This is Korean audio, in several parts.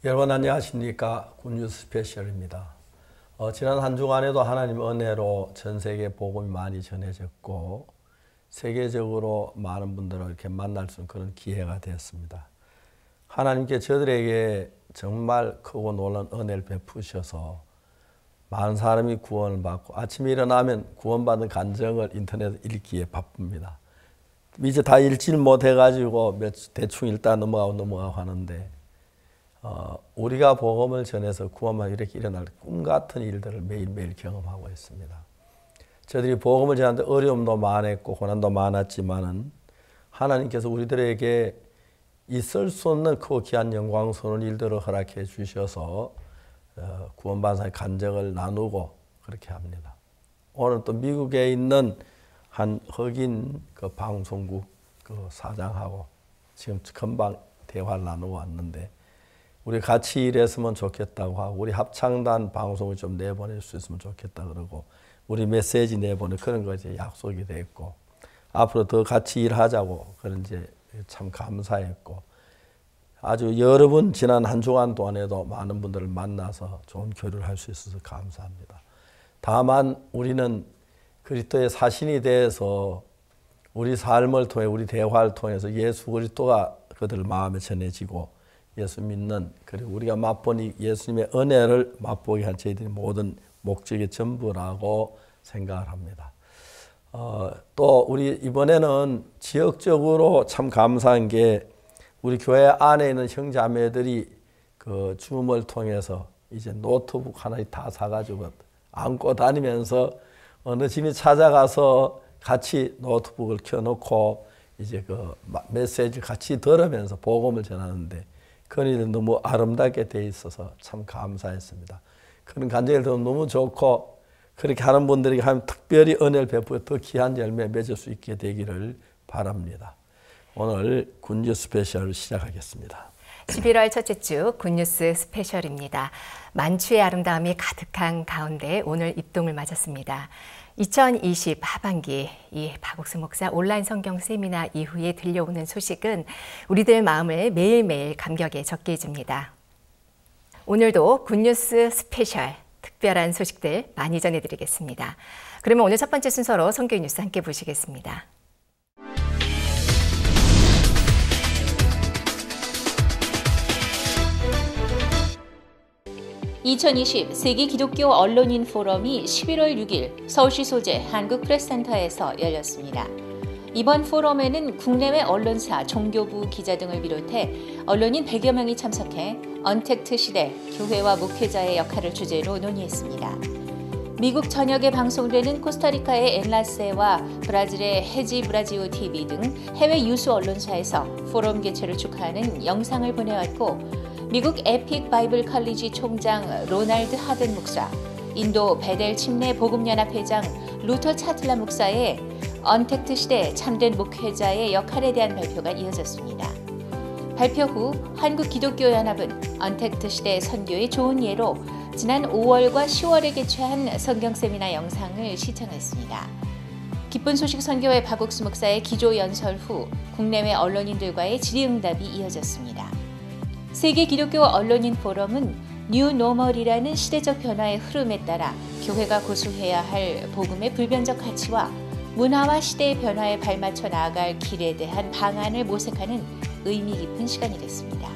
여러분 안녕하십니까? 굿뉴스 스페셜입니다. 지난 한 주간에도 하나님 은혜로 전 세계 복음이 많이 전해졌고 세계적으로 많은 분들을 이렇게 만날 수 있는 그런 기회가 되었습니다. 하나님께 저들에게 정말 크고 놀라운 은혜를 베푸셔서 많은 사람이 구원을 받고 아침에 일어나면 구원받은 간증을 인터넷에 읽기에 바쁩니다. 이제 다 읽지를 못해가지고 대충 읽다 넘어가고 하는데 우리가 복음을 전해서 구원만 이렇게 일어날 꿈 같은 일들을 매일매일 경험하고 있습니다. 저들이 복음을 전하는데 어려움도 많았고 고난도 많았지만은 하나님께서 우리들에게 있을 수 없는 크고 귀한 영광스러운 일들을 허락해 주셔서 구원받은 사람의 간증을 나누고 그렇게 합니다. 오늘 또 미국에 있는 한 흑인 그 방송국 그 사장하고 지금 금방 대화를 나누고 왔는데 우리 같이 일했으면 좋겠다고 하고 우리 합창단 방송을 좀 내보낼 수 있으면 좋겠다 그러고 우리 메시지 내보내 그런 거 이제 약속이 됐고 앞으로 더 같이 일하자고 그런 이제 참 감사했고 아주 여러 번 지난 한 주간 동안에도 많은 분들을 만나서 좋은 교류를 할 수 있어서 감사합니다. 다만 우리는 그리스도의 사신이 되어서 우리 삶을 통해 우리 대화를 통해서 예수 그리스도가 그들 마음에 전해지고 예수 믿는 그리고 우리가 맛보니 예수님의 은혜를 맛보게 한 저희들이 모든 목적의 전부라고 생각을 합니다. 또 우리 이번에는 지역적으로 참 감사한 게 우리 교회 안에 있는 형제자매들이 그 줌을 통해서 이제 노트북 하나 다 사가지고 안고 다니면서 어느 집에 찾아가서 같이 노트북을 켜놓고 이제 그 메시지 같이 들으면서 복음을 전하는데 그런 일은 너무 아름답게 돼 있어서 참 감사했습니다. 그런 간증을 들으면 너무 좋고 그렇게 하는 분들에게 하면 특별히 은혜를 베풀어 더 귀한 열매 맺을 수 있게 되기를 바랍니다. 오늘 굿뉴스 스페셜을 시작하겠습니다. 11월 첫째 주 굿뉴스 스페셜입니다. 만추의 아름다움이 가득한 가운데 오늘 입동을 맞았습니다. 2020 하반기 이 박옥수 목사 온라인 성경 세미나 이후에 들려오는 소식은 우리들 마음을 매일매일 감격에 적게 해줍니다. 오늘도 굿뉴스 스페셜 특별한 소식들 많이 전해드리겠습니다. 그러면 오늘 첫 번째 순서로 선교인 뉴스 함께 보시겠습니다. 2020 세계 기독교 언론인 포럼이 11월 6일 서울시 소재 한국프레스센터에서 열렸습니다. 이번 포럼에는 국내외 언론사, 종교부 기자 등을 비롯해 언론인 100여 명이 참석해 언택트 시대, 교회와 목회자의 역할을 주제로 논의했습니다. 미국 전역에 방송되는 코스타리카의 엔라세와 브라질의 헤지 브라지오 TV 등 해외 유수 언론사에서 포럼 개최를 축하하는 영상을 보내왔고 미국 에픽 바이블 컬리지 총장 로날드 하든 목사, 인도 베델 침례 복음연합 회장 루터 차틀라 목사의 언택트 시대 참된 목회자의 역할에 대한 발표가 이어졌습니다. 발표 후 한국기독교연합은 언택트 시대 선교의 좋은 예로 지난 5월과 10월에 개최한 성경 세미나 영상을 시청했습니다. 기쁜 소식 선교회 박옥수 목사의 기조 연설 후 국내외 언론인들과의 질의응답이 이어졌습니다. 세계 기독교 언론인 포럼은 뉴 노멀이라는 시대적 변화의 흐름에 따라 교회가 고수해야 할 복음의 불변적 가치와 문화와 시대의 변화에 발맞춰 나아갈 길에 대한 방안을 모색하는 의미 깊은 시간이 됐습니다.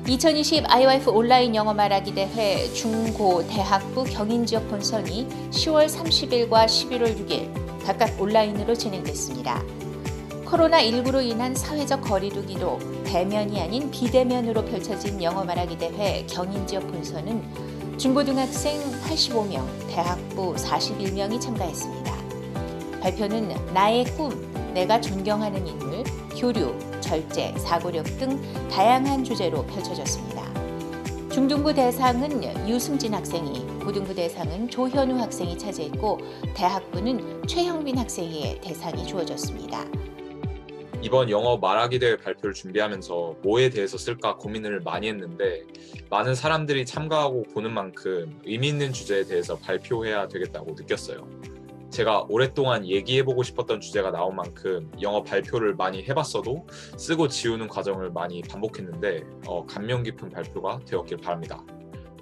2020 IYF 온라인 영어 말하기 대회 중고 대학부 경인지역 본선이 10월 30일과 11월 6일 각각 온라인으로 진행됐습니다. 코로나19로 인한 사회적 거리두기로 대면이 아닌 비대면으로 펼쳐진 영어 말하기 대회 경인지역 본선은 중고등학생 85명, 대학부 41명이 참가했습니다. 발표는 나의 꿈, 내가 존경하는 인물, 교류, 절제, 사고력 등 다양한 주제로 펼쳐졌습니다. 중등부 대상은 유승진 학생이, 고등부 대상은 조현우 학생이 차지했고 대학부는 최형빈 학생에게 대상이 주어졌습니다. 이번 영어 말하기 대회 발표를 준비하면서 뭐에 대해서 쓸까 고민을 많이 했는데 많은 사람들이 참가하고 보는 만큼 의미 있는 주제에 대해서 발표해야 되겠다고 느꼈어요. 제가 오랫동안 얘기해보고 싶었던 주제가 나온 만큼 영어 발표를 많이 해봤어도 쓰고 지우는 과정을 많이 반복했는데 감명 깊은 발표가 되었길 바랍니다.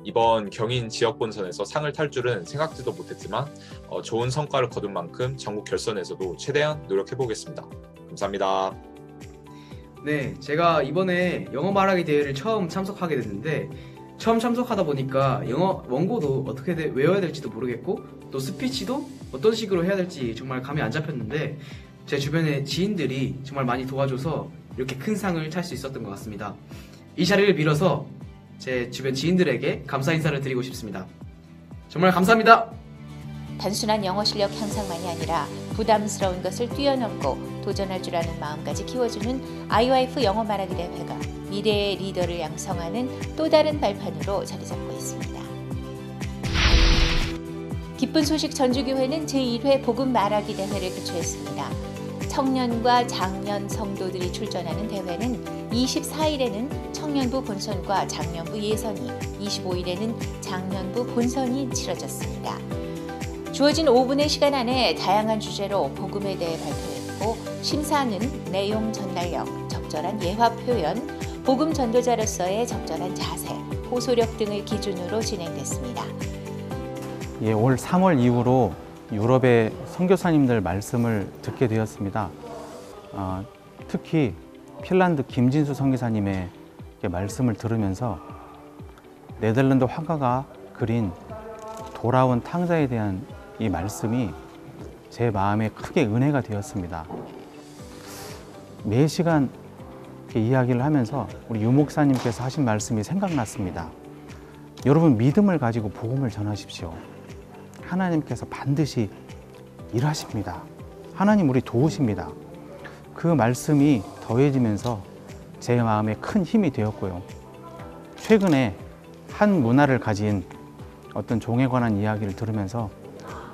이번 경인 지역본선에서 상을 탈 줄은 생각지도 못했지만 좋은 성과를 거둔 만큼 전국 결선에서도 최대한 노력해보겠습니다. 감사합니다. 네, 제가 이번에 영어 말하기 대회를 처음 참석하게 됐는데 처음 참석하다 보니까 영어 원고도 어떻게 외워야 될지도 모르겠고 또 스피치도 어떤 식으로 해야 될지 정말 감이 안 잡혔는데 제 주변의 지인들이 정말 많이 도와줘서 이렇게 큰 상을 탈 수 있었던 것 같습니다. 이 자리를 빌어서 제 주변 지인들에게 감사 인사를 드리고 싶습니다. 정말 감사합니다. 단순한 영어 실력 향상만이 아니라 부담스러운 것을 뛰어넘고 도전할 줄 아는 마음까지 키워주는 IYF 영어 말하기 대회가 미래의 리더를 양성하는 또 다른 발판으로 자리 잡고 있습니다. 기쁜 소식 전주교회는 제1회 복음 말하기 대회를 개최했습니다. 청년과 장년 성도들이 출전하는 대회는 24일에는 청년부 본선과 장년부 예선이, 25일에는 장년부 본선이 치러졌습니다. 주어진 5분의 시간 안에 다양한 주제로 복음에 대해 발표했고 심사는 내용 전달력, 적절한 예화 표현, 복음 전도자로서의 적절한 자세, 호소력 등을 기준으로 진행됐습니다. 올 3월 이후로 유럽의 선교사님들 말씀을 듣게 되었습니다. 특히 핀란드 김진수 선교사님의 말씀을 들으면서 네덜란드 화가가 그린 돌아온 탕자에 대한 이 말씀이 제 마음에 크게 은혜가 되었습니다. 매 시간 이렇게 이야기를 하면서 우리 유 목사님께서 하신 말씀이 생각났습니다. 여러분, 믿음을 가지고 복음을 전하십시오. 하나님께서 반드시 일하십니다. 하나님 우리 도우십니다. 그 말씀이 더해지면서 제 마음에 큰 힘이 되었고요. 최근에 한 문화를 가진 어떤 종에 관한 이야기를 들으면서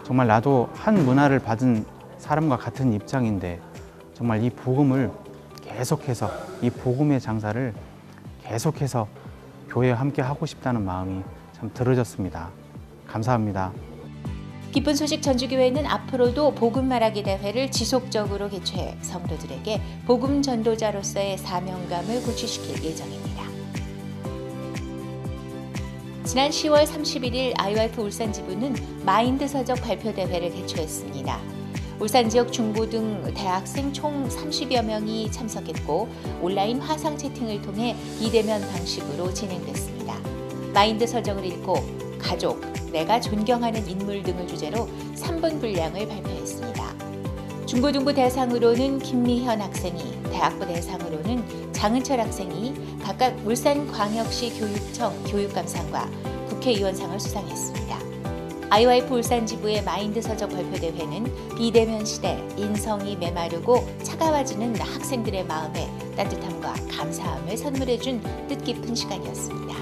정말 나도 한 문화를 받은 사람과 같은 입장인데 정말 이 복음을 계속해서, 이 복음의 장사를 계속해서 교회에 함께 하고 싶다는 마음이 참 들어졌습니다. 감사합니다. 기쁜 소식 전주교회는 앞으로도 복음 말하기 대회를 지속적으로 개최해 성도들에게 복음 전도자로서의 사명감을 고취시킬 예정입니다. 지난 10월 31일 IYF 울산 지부는 마인드 서적 발표 대회를 개최했습니다. 울산 지역 중고등 대학생 총 30여 명이 참석했고 온라인 화상 채팅을 통해 비대면 방식으로 진행됐습니다. 마인드 서적을 읽고 가족, 내가 존경하는 인물 등을 주제로 3분 분량을 발표했습니다. 중고등부 대상으로는 김미현 학생이, 대학부 대상으로는 장은철 학생이 각각 울산광역시 교육청 교육감상과 국회의원상을 수상했습니다. IYF 울산 지부의 마인드 서적 발표 대회는 비대면 시대 인성이 메마르고 차가워지는 학생들의 마음에 따뜻함과 감사함을 선물해준 뜻깊은 시간이었습니다.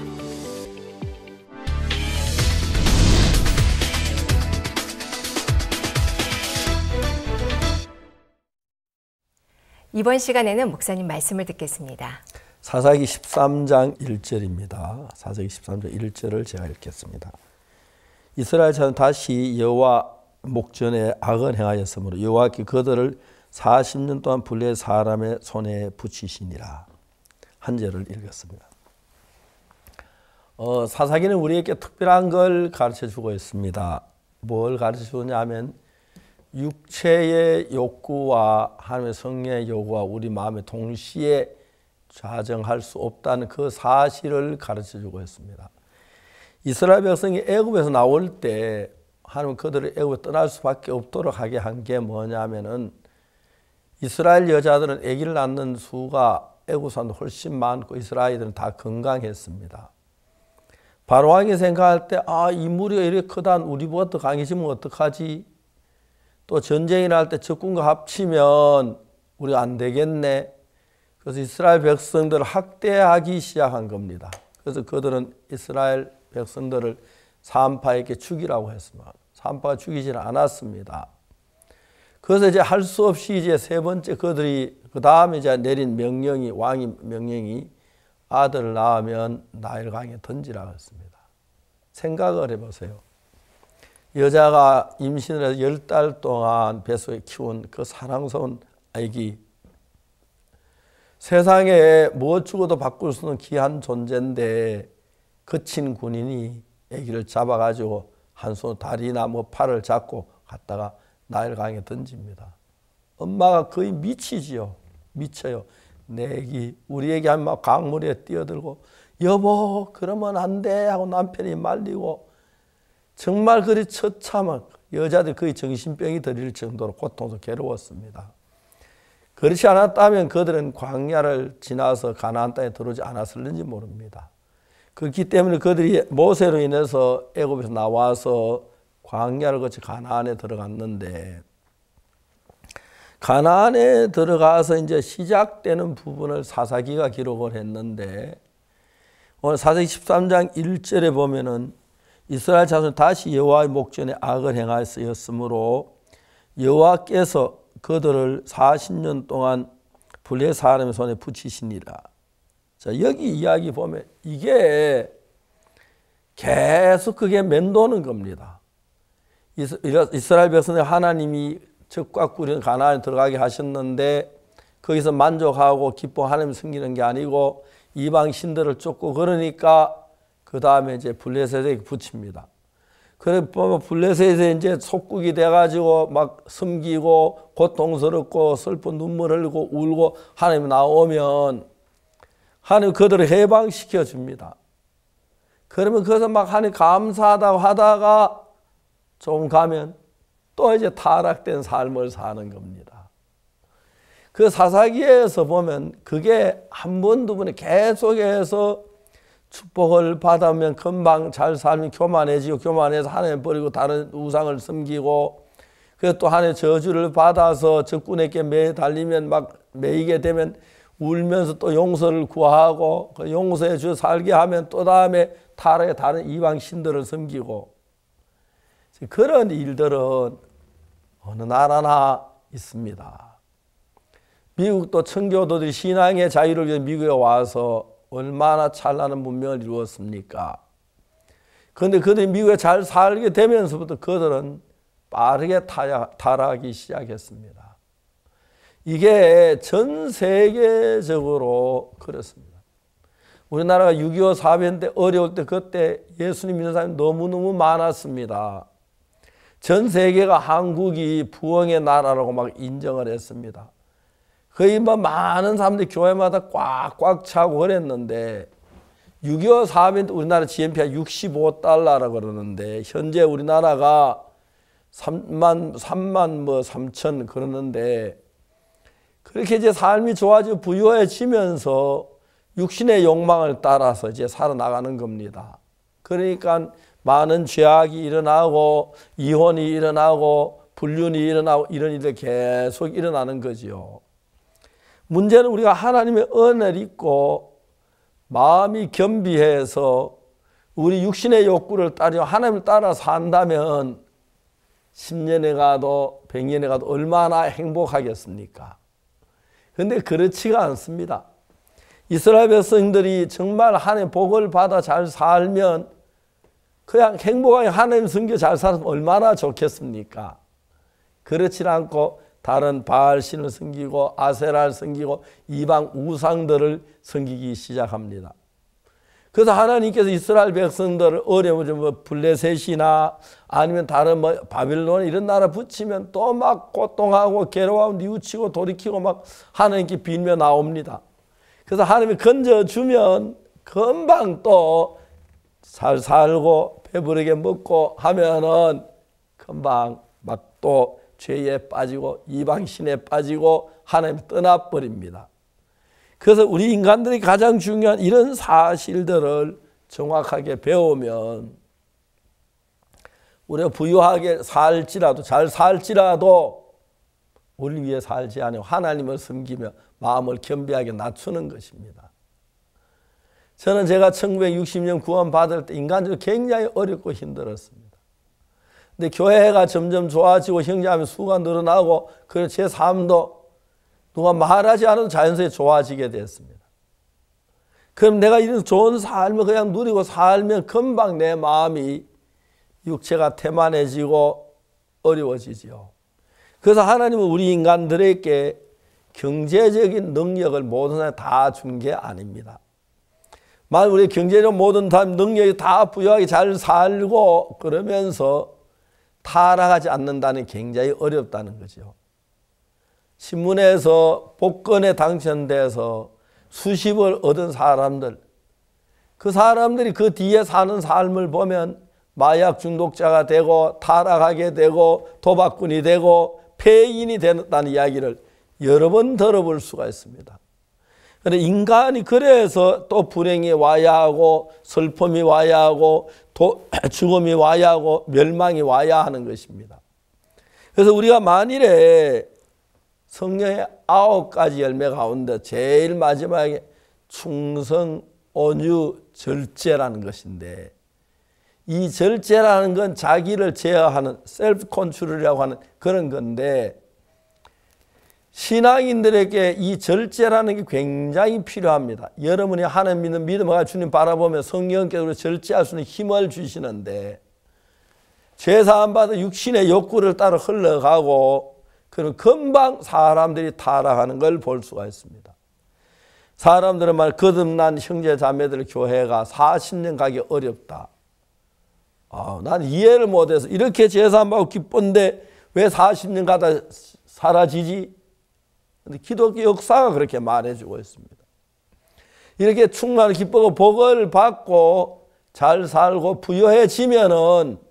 이번 시간에는 목사님 말씀을 듣겠습니다. 사사기 13장 1절입니다. 사사기 13장 1절을 제가 읽겠습니다. 이스라엘 자손 다시 여호와 목전에 악을 행하였으므로 여호와께 그들을 40년 동안 블레 사람의 손에 붙이시니라. 한 절을 읽었습니다. 사사기는 우리에게 특별한 걸 가르쳐주고 있습니다. 뭘 가르쳐주냐 하면 육체의 욕구와 하나님의 성령의 요구와 우리 마음에 동시에 좌정할 수 없다는 그 사실을 가르쳐주고 있습니다. 이스라엘 백성이 애굽에서 나올 때 하나님은 그들을 애굽에 떠날 수밖에 없도록 하게 한 게 뭐냐면은 이스라엘 여자들은 아기를 낳는 수가 애굽 사람도 훨씬 많고 이스라엘들은 다 건강했습니다. 바로왕이 생각할 때 이 무리가 이렇게 크다, 우리보다 더 강해지면 어떡하지? 또 전쟁이 날 때 적군과 합치면 우리가 안 되겠네. 그래서 이스라엘 백성들을 학대하기 시작한 겁니다. 그래서 그들은 이스라엘 백성들을 산파에게 죽이라고 했습니다. 산파가 죽이지는 않았습니다. 그래서 이제 할 수 없이 이제 세 번째 그들이 그 다음에 이제 내린 명령이, 왕의 명령이 아들을 낳으면 나일강에 던지라고 했습니다. 생각을 해보세요. 여자가 임신을 해서 10달 동안 뱃속에 키운 그 사랑스러운 아기, 세상에 무엇 주고도 바꿀 수 없는 귀한 존재인데 거친 군인이 아기를 잡아가지고 한 손 다리나 뭐 팔을 잡고 갔다가 나일강에 던집니다. 엄마가 거의 미치지요. 미쳐요. 내 애기, 우리 애기 하면 강물에 뛰어들고 여보 그러면 안 돼 하고 남편이 말리고 정말 그리 처참한 여자들 거의 정신병이 들릴 정도로 고통도 괴로웠습니다. 그렇지 않았다면 그들은 광야를 지나서 가나안 땅에 들어오지 않았을는지 모릅니다. 그렇기 때문에 그들이 모세로 인해서 애굽에서 나와서 광야를 거쳐 가나안에 들어갔는데 가나안에 들어가서 이제 시작되는 부분을 사사기가 기록을 했는데 오늘 사사기 13장 1절에 보면은 이스라엘 자손이 다시 여호와의 목전에 악을 행하였으므로 여호와께서 그들을 40년 동안 블레 사람의 손에 붙이시니라. 자, 여기 이야기 보면 이게 계속 그게 맴도는 겁니다. 이스라엘 백성들 하나님이 적과 꿀인 가나안에 들어가게 하셨는데 거기서 만족하고 기뻐 하나님 섬기는 게 아니고 이방 신들을 쫓고 그러니까 그 다음에 이제 블레셋에게 붙입니다. 그래 보면 블레셋에 이제 속국이 돼가지고 막 섬기고 고통스럽고 슬픈 눈물 흘리고 울고 하나님 나오면 하나님 그들을 해방시켜 줍니다. 그러면 그래서 막 하나님 감사하다고 하다가 좀 가면 또 이제 타락된 삶을 사는 겁니다. 그 사사기에서 보면 그게 한 번, 두 번에 계속해서 축복을 받으면 금방 잘 살면 교만해지고 교만해서 하나님 버리고 다른 우상을 섬기고 그래서 또 하나님의 저주를 받아서 적군에게 매달리면 막 매이게 되면 울면서 또 용서를 구하고 그 용서해 주 살게 하면 또 다음에 타락의 다른 이방 신들을 섬기고 그런 일들은 어느 나라나 있습니다. 미국도 청교도들이 신앙의 자유를 위해 미국에 와서 얼마나 찬란한 문명을 이루었습니까? 그런데 그들이 미국에 잘 살게 되면서부터 그들은 빠르게 타락하기 시작했습니다. 이게 전 세계적으로 그렇습니다. 우리나라가 6.25 사변 때 어려울 때 그때 예수님 믿는 사람이 너무너무 많았습니다. 전 세계가 한국이 부흥의 나라라고 막 인정을 했습니다. 거의 뭐 많은 사람들이 교회마다 꽉꽉 차고 그랬는데 6.25 사변 때 우리나라 GNP가 65달러라고 그러는데 현재 우리나라가 3만 그러는데 그렇게 이제 삶이 좋아지고 부유해지면서 육신의 욕망을 따라서 이제 살아나가는 겁니다. 그러니까 많은 죄악이 일어나고 이혼이 일어나고 불륜이 일어나고 이런 일들이 계속 일어나는 거지요. 문제는 우리가 하나님의 은혜를 잊고 마음이 겸비해서 우리 육신의 욕구를 따르며 하나님을 따라 산다면 10년에 가도 100년에 가도 얼마나 행복하겠습니까? 그런데 그렇지가 않습니다. 이스라엘 백성들이 정말 하나님의 복을 받아 잘 살면 그냥 행복하게 하나님 섬겨 잘 살면 얼마나 좋겠습니까? 그렇지 않고 다른 바알신을 섬기고 아세라를 섬기고 이방 우상들을 섬기기 시작합니다. 그래서 하나님께서 이스라엘 백성들을 어려움을 뭐 블레셋이나 아니면 다른 뭐 바빌론 이런 나라 붙이면 또 막 고통하고 괴로워하고 뉘우치고 돌이키고 막 하나님께 빌며 나옵니다. 그래서 하나님이 건져주면 금방 또 잘 살고 배부르게 먹고 하면은 금방 막 또 죄에 빠지고 이방신에 빠지고 하나님 떠나버립니다. 그래서 우리 인간들이 가장 중요한 이런 사실들을 정확하게 배우면 우리가 부유하게 살지라도 잘 살지라도 우리를 위해 살지 않으면 하나님을 섬기며 마음을 겸비하게 낮추는 것입니다. 저는 제가 1960년 구원 받을 때 인간적으로 굉장히 어렵고 힘들었습니다. 근데 교회가 점점 좋아지고 형제자매 수가 늘어나고 그래서 제 삶도 누가 말하지 않아도 자연스레 좋아지게 됐습니다. 그럼 내가 이런 좋은 삶을 그냥 누리고 살면 금방 내 마음이 육체가 태만해지고 어려워지지요. 그래서 하나님은 우리 인간들에게 경제적인 능력을 모든 사람에 다 준 게 아닙니다. 만약 우리 경제적 모든 능력이 다 부유하게 잘 살고 그러면서 타락하지 않는다는 게 굉장히 어렵다는 거죠. 신문에서 복권에 당첨돼서 수십을 얻은 사람들, 그 사람들이 그 뒤에 사는 삶을 보면 마약 중독자가 되고 타락하게 되고 도박꾼이 되고 폐인이 된다는 이야기를 여러 번 들어볼 수가 있습니다. 그런데 인간이 그래서 또 불행이 와야 하고 슬픔이 와야 하고 죽음이 와야 하고 멸망이 와야 하는 것입니다. 그래서 우리가 만일에 성령의 9가지 열매 가운데 제일 마지막에 충성, 온유, 절제라는 것인데, 이 절제라는 건 자기를 제어하는 셀프 컨트롤이라고 하는 그런 건데, 신앙인들에게 이 절제라는 게 굉장히 필요합니다. 여러분이 하나님 믿는 믿음과 주님 바라보며 성령께서 절제할 수 있는 힘을 주시는데, 죄사함 받은 육신의 욕구를 따라 흘러가고 그런 금방 사람들이 타락하는 걸 볼 수가 있습니다. 사람들은 말 거듭난 형제 자매들 교회가 40년 가기 어렵다. 난 이해를 못해서 이렇게 죄사함 받고 기쁜데 왜 40년 가다 사라지지? 근데 기독교 역사가 그렇게 말해주고 있습니다. 이렇게 충만히 기쁘고 복을 받고 잘 살고 부유해지면은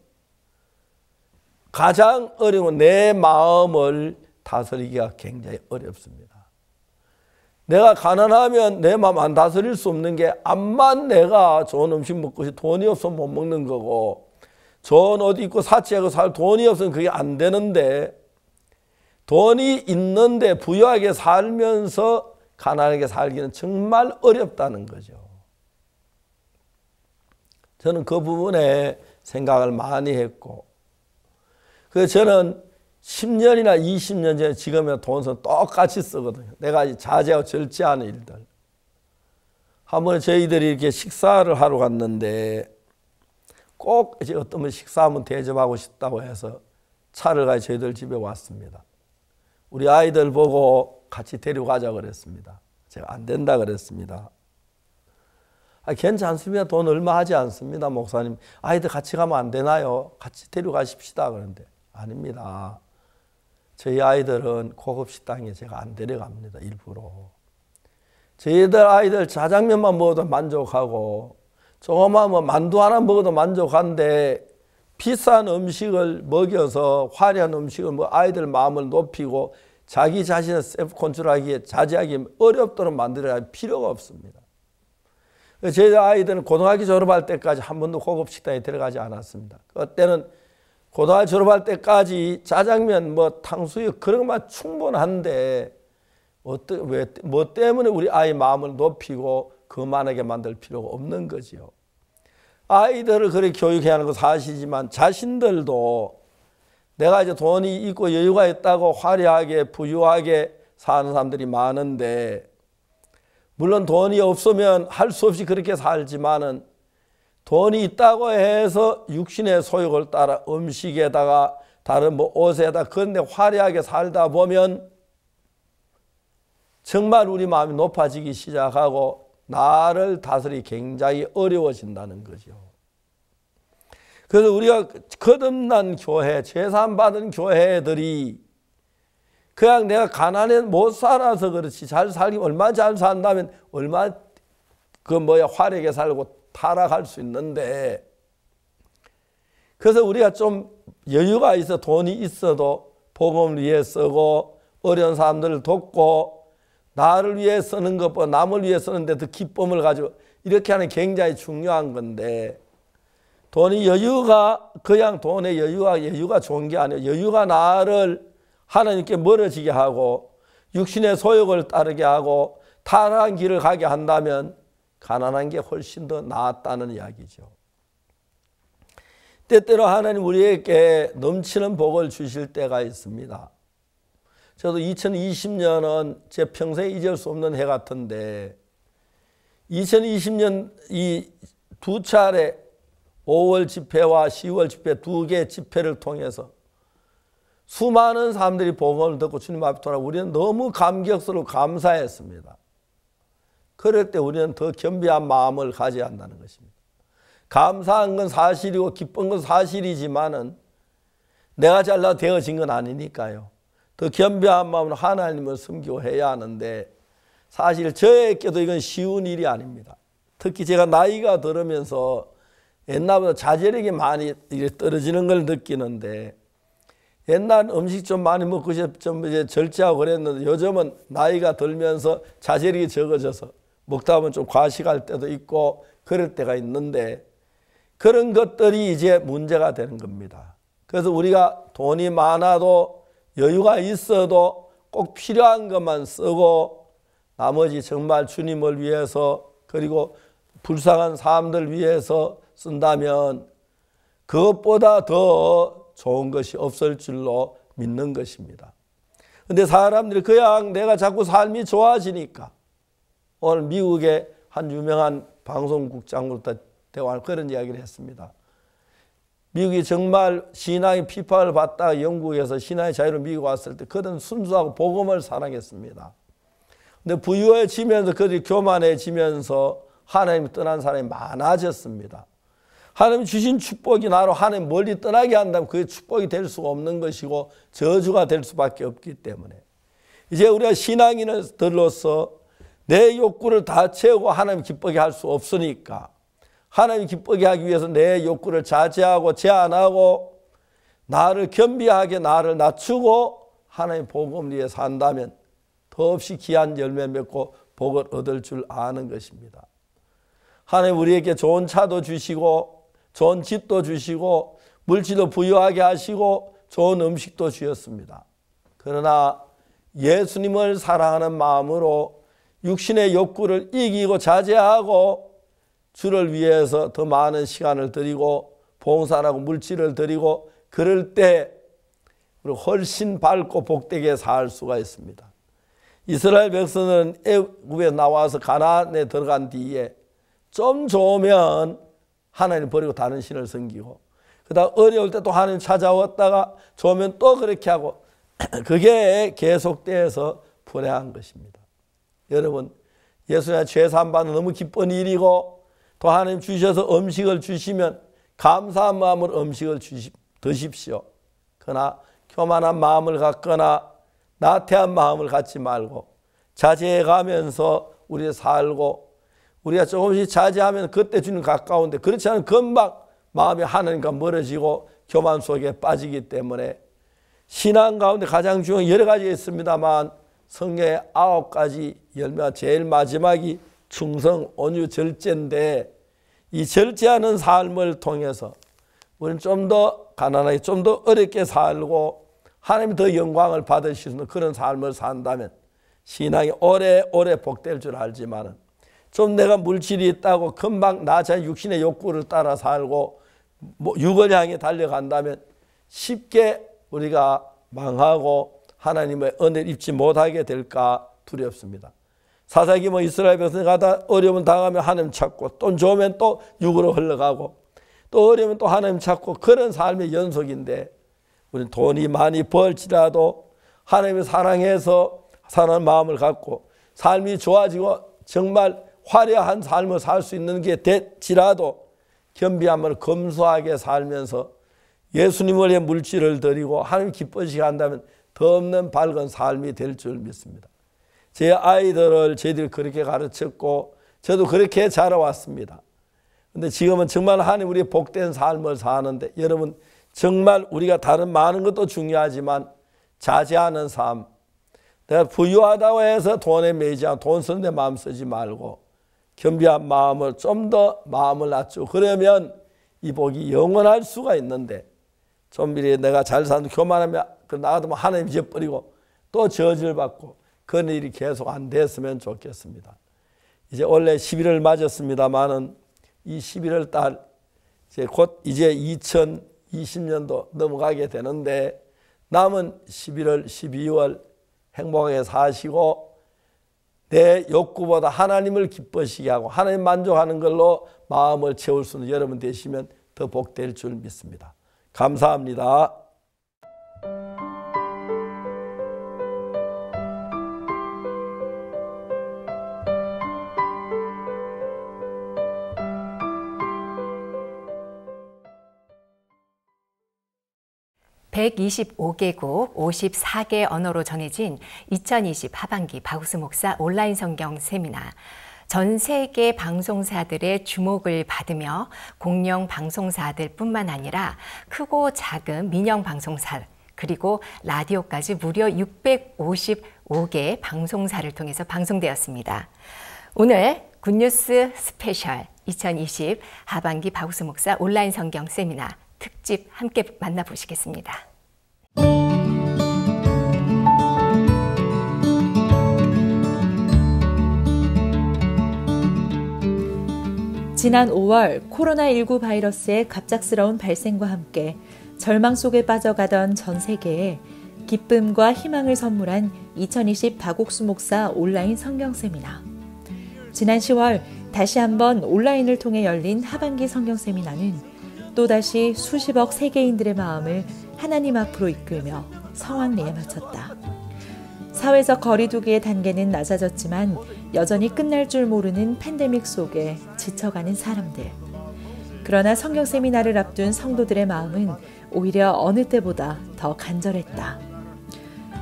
가장 어려운 내 마음을 다스리기가 굉장히 어렵습니다. 내가 가난하면 내 마음 안 다스릴 수 없는 게, 암만 내가 좋은 음식 먹고 돈이 없으면 못 먹는 거고, 좋은 옷 입고 사치하고 살 돈이 없으면 그게 안 되는데, 돈이 있는데 부유하게 살면서 가난하게 살기는 정말 어렵다는 거죠. 저는 그 부분에 생각을 많이 했고, 그래서 저는 10년이나 20년 전에 지금의 돈은 똑같이 쓰거든요. 내가 자제하고 절제하는 일들. 한 번에 저희들이 이렇게 식사를 하러 갔는데 꼭 이제 어떤 분 식사하면 대접하고 싶다고 해서 차를 가지고 저희들 집에 왔습니다. 우리 아이들 보고 같이 데려가자 그랬습니다. 제가 안 된다 그랬습니다. 괜찮습니다. 돈 얼마 하지 않습니다. 목사님. 아이들 같이 가면 안 되나요? 같이 데려가십시다. 그런데 아닙니다. 저희 아이들은 고급 식당에 제가 안 데려갑니다. 일부러. 저희들 아이들 자장면만 먹어도 만족하고 조그마한 만두 하나 먹어도 만족한데, 비싼 음식을 먹여서 화려한 음식을 아이들 마음을 높이고 자기 자신을 셀프 컨트롤하기에 자제하기 어렵도록 만들어야 할 필요가 없습니다. 저희 아이들은 고등학교 졸업할 때까지 한 번도 고급 식당에 들어가지 않았습니다. 그때는 고등학교 졸업할 때까지 짜장면, 탕수육 그런 것만 충분한데 뭐 때문에 우리 아이 마음을 높이고 그만하게 만들 필요가 없는 거지요. 아이들을 그렇게 교육해야 하는 건 사실이지만 자신들도 내가 이제 돈이 있고 여유가 있다고 화려하게 부유하게 사는 사람들이 많은데, 물론 돈이 없으면 할 수 없이 그렇게 살지만은 돈이 있다고 해서 육신의 소욕을 따라 음식에다가 다른 옷에다 그런데 화려하게 살다 보면 정말 우리 마음이 높아지기 시작하고 나를 다스리기 굉장히 어려워진다는 거죠. 그래서 우리가 거듭난 교회, 죄사함 받은 교회들이 그냥 내가 가난해 못 살아서 그렇지, 잘 살기 얼마나 잘 산다면 얼마나 화려하게 살고 타락할 수 있는데, 그래서 우리가 좀 여유가 있어 돈이 있어도 복음을 위해 쓰고 어려운 사람들을 돕고 나를 위해 쓰는 것보다 남을 위해 쓰는데 더 기쁨을 가지고 이렇게 하는 게 굉장히 중요한 건데, 돈이 여유가 그냥 돈의 여유가 좋은 게 아니에요. 여유가 나를 하나님께 멀어지게 하고 육신의 소욕을 따르게 하고 타락한 길을 가게 한다면 가난한 게 훨씬 더 낫다는 이야기죠. 때때로 하나님 우리에게 넘치는 복을 주실 때가 있습니다. 저도 2020년은 제 평생에 잊을 수 없는 해 같은데 2020년 이 두 차례 5월 집회와 10월 집회 두 개의 집회를 통해서 수많은 사람들이 복음을 듣고 주님 앞에 돌아 우리는 너무 감격스럽고 감사했습니다. 그럴 때 우리는 더 겸비한 마음을 가져야 한다는 것입니다. 감사한 건 사실이고 기쁜 건 사실이지만은 내가 잘나 되어진 건 아니니까요. 더 겸비한 마음으로 하나님을 섬기고 해야 하는데 사실 저에게도 이건 쉬운 일이 아닙니다. 특히 제가 나이가 들으면서 옛날보다 자제력이 많이 떨어지는 걸 느끼는데 옛날 음식 좀 많이 먹고 좀 이제 절제하고 그랬는데 요즘은 나이가 들면서 자제력이 적어져서 먹다 보면 좀 과식할 때도 있고 그럴 때가 있는데 그런 것들이 이제 문제가 되는 겁니다. 그래서 우리가 돈이 많아도 여유가 있어도 꼭 필요한 것만 쓰고 나머지 정말 주님을 위해서 그리고 불쌍한 사람들 위해서 쓴다면 그것보다 더 좋은 것이 없을 줄로 믿는 것입니다. 그런데 사람들이 그냥 내가 자꾸 삶이 좋아지니까 오늘 미국의 한 유명한 방송국장으로부터 대화를 그런 이야기를 했습니다. 미국이 정말 신앙의 비판을 받다가 영국에서 신앙의 자유로 미국 왔을 때 그들은 순수하고 복음을 사랑했습니다. 근데 부유해지면서 그들이 교만해지면서 하나님이 떠난 사람이 많아졌습니다. 하나님이 주신 축복이 나로 하나님 멀리 떠나게 한다면 그게 축복이 될 수가 없는 것이고 저주가 될 수밖에 없기 때문에 이제 우리가 신앙인들로서 내 욕구를 다 채우고 하나님 기쁘게 할 수 없으니까 하나님 기쁘게 하기 위해서 내 욕구를 자제하고 제한하고 나를 겸비하게 나를 낮추고 하나님 복음을 위해 산다면 더없이 귀한 열매 맺고 복을 얻을 줄 아는 것입니다. 하나님 우리에게 좋은 차도 주시고 좋은 집도 주시고 물질도 부유하게 하시고 좋은 음식도 주셨습니다. 그러나 예수님을 사랑하는 마음으로 육신의 욕구를 이기고 자제하고 주를 위해서 더 많은 시간을 드리고 봉사하고 물질을 드리고 그럴 때 우리 훨씬 밝고 복되게 살 수가 있습니다. 이스라엘 백성은 애굽에 나와서 가나안에 들어간 뒤에 좀 좋으면 하나님 버리고 다른 신을 섬기고 그다음 어려울 때 또 하나님 찾아왔다가 좋으면 또 그렇게 하고 그게 계속돼서 불행한 것입니다. 여러분 예수님의 죄 사함받는 너무 기쁜 일이고 또 하나님 주셔서 음식을 주시면 감사한 마음으로 음식을 드십시오. 그러나 교만한 마음을 갖거나 나태한 마음을 갖지 말고 자제해가면서 우리 살고 우리가 조금씩 자제하면 그때 주님 가까운데 그렇지 않으면 금방 마음이 하나님과 멀어지고 교만 속에 빠지기 때문에 신앙 가운데 가장 중요한 여러 가지가 있습니다만 성경의 9가지 열매가 제일 마지막이 충성, 온유, 절제인데 이 절제하는 삶을 통해서 우리는 좀 더 가난하게 좀 더 어렵게 살고 하나님이 더 영광을 받으실 수 있는 그런 삶을 산다면 신앙이 오래오래 복될 줄 알지만 좀 내가 물질이 있다고 금방 나 자신 육신의 욕구를 따라 살고 육을 향해 달려간다면 쉽게 우리가 망하고 하나님의 은혜를 입지 못하게 될까 두렵습니다. 사사기 이스라엘 백성이 가다 어려움 당하면 하나님 찾고 또 좋으면 또 육으로 흘러가고 또 어려우면 또 하나님 찾고 그런 삶의 연속인데 우리는 돈이 많이 벌지라도 하나님을 사랑해서 사는 마음을 갖고 삶이 좋아지고 정말 화려한 삶을 살 수 있는 게 될지라도 겸비함을 검소하게 살면서 예수님을 위해 물질을 드리고 하나님 기뻐지게 한다면 더 없는 밝은 삶이 될 줄 믿습니다. 제 아이들을 저희들이 그렇게 가르쳤고 저도 그렇게 자라왔습니다. 그런데 지금은 정말 하나님 우리의 복된 삶을 사는데 여러분 정말 우리가 다른 많은 것도 중요하지만 자제하는 삶 내가 부유하다고 해서 돈에 매이지 않고 돈 쓰는 데 마음 쓰지 말고 겸비한 마음을 좀 더 마음을 낮추고 그러면 이 복이 영원할 수가 있는데 좀 미리 내가 잘 사는 교만하면 나가도 하나님 잊어버리고 또 저주를 받고 그런 일이 계속 안 됐으면 좋겠습니다. 이제 원래 11월 맞았습니다만은 이 11월 달 이제 2020년도 넘어가게 되는데 남은 11월, 12월 행복하게 사시고 내 욕구보다 하나님을 기뻐시게 하고 하나님 만족하는 걸로 마음을 채울 수 있는 여러분 되시면 더 복될 줄 믿습니다. 감사합니다. (125개국) (54개) 언어로 전해진 2020 하반기 박욱수 목사 온라인 성경 세미나. 전 세계 방송사들의 주목을 받으며 공영 방송사들뿐만 아니라 크고 작은 민영 방송사 그리고 라디오까지 무려 655개 방송사를 통해서 방송되었습니다. 오늘 굿뉴스 스페셜 2020 하반기 박욱수 목사 온라인 성경 세미나 특집 함께 만나보시겠습니다. 지난 5월 코로나19 바이러스의 갑작스러운 발생과 함께 절망 속에 빠져가던 전 세계에 기쁨과 희망을 선물한 2020 박욱수 목사 온라인 성경 세미나. 지난 10월 다시 한번 온라인을 통해 열린 하반기 성경 세미나는 또다시 수십억 세계인들의 마음을 하나님 앞으로 이끌며 성황리에 마쳤다. 사회적 거리두기의 단계는 낮아졌지만 여전히 끝날 줄 모르는 팬데믹 속에 지쳐가는 사람들. 그러나 성경 세미나를 앞둔 성도들의 마음은 오히려 어느 때보다 더 간절했다.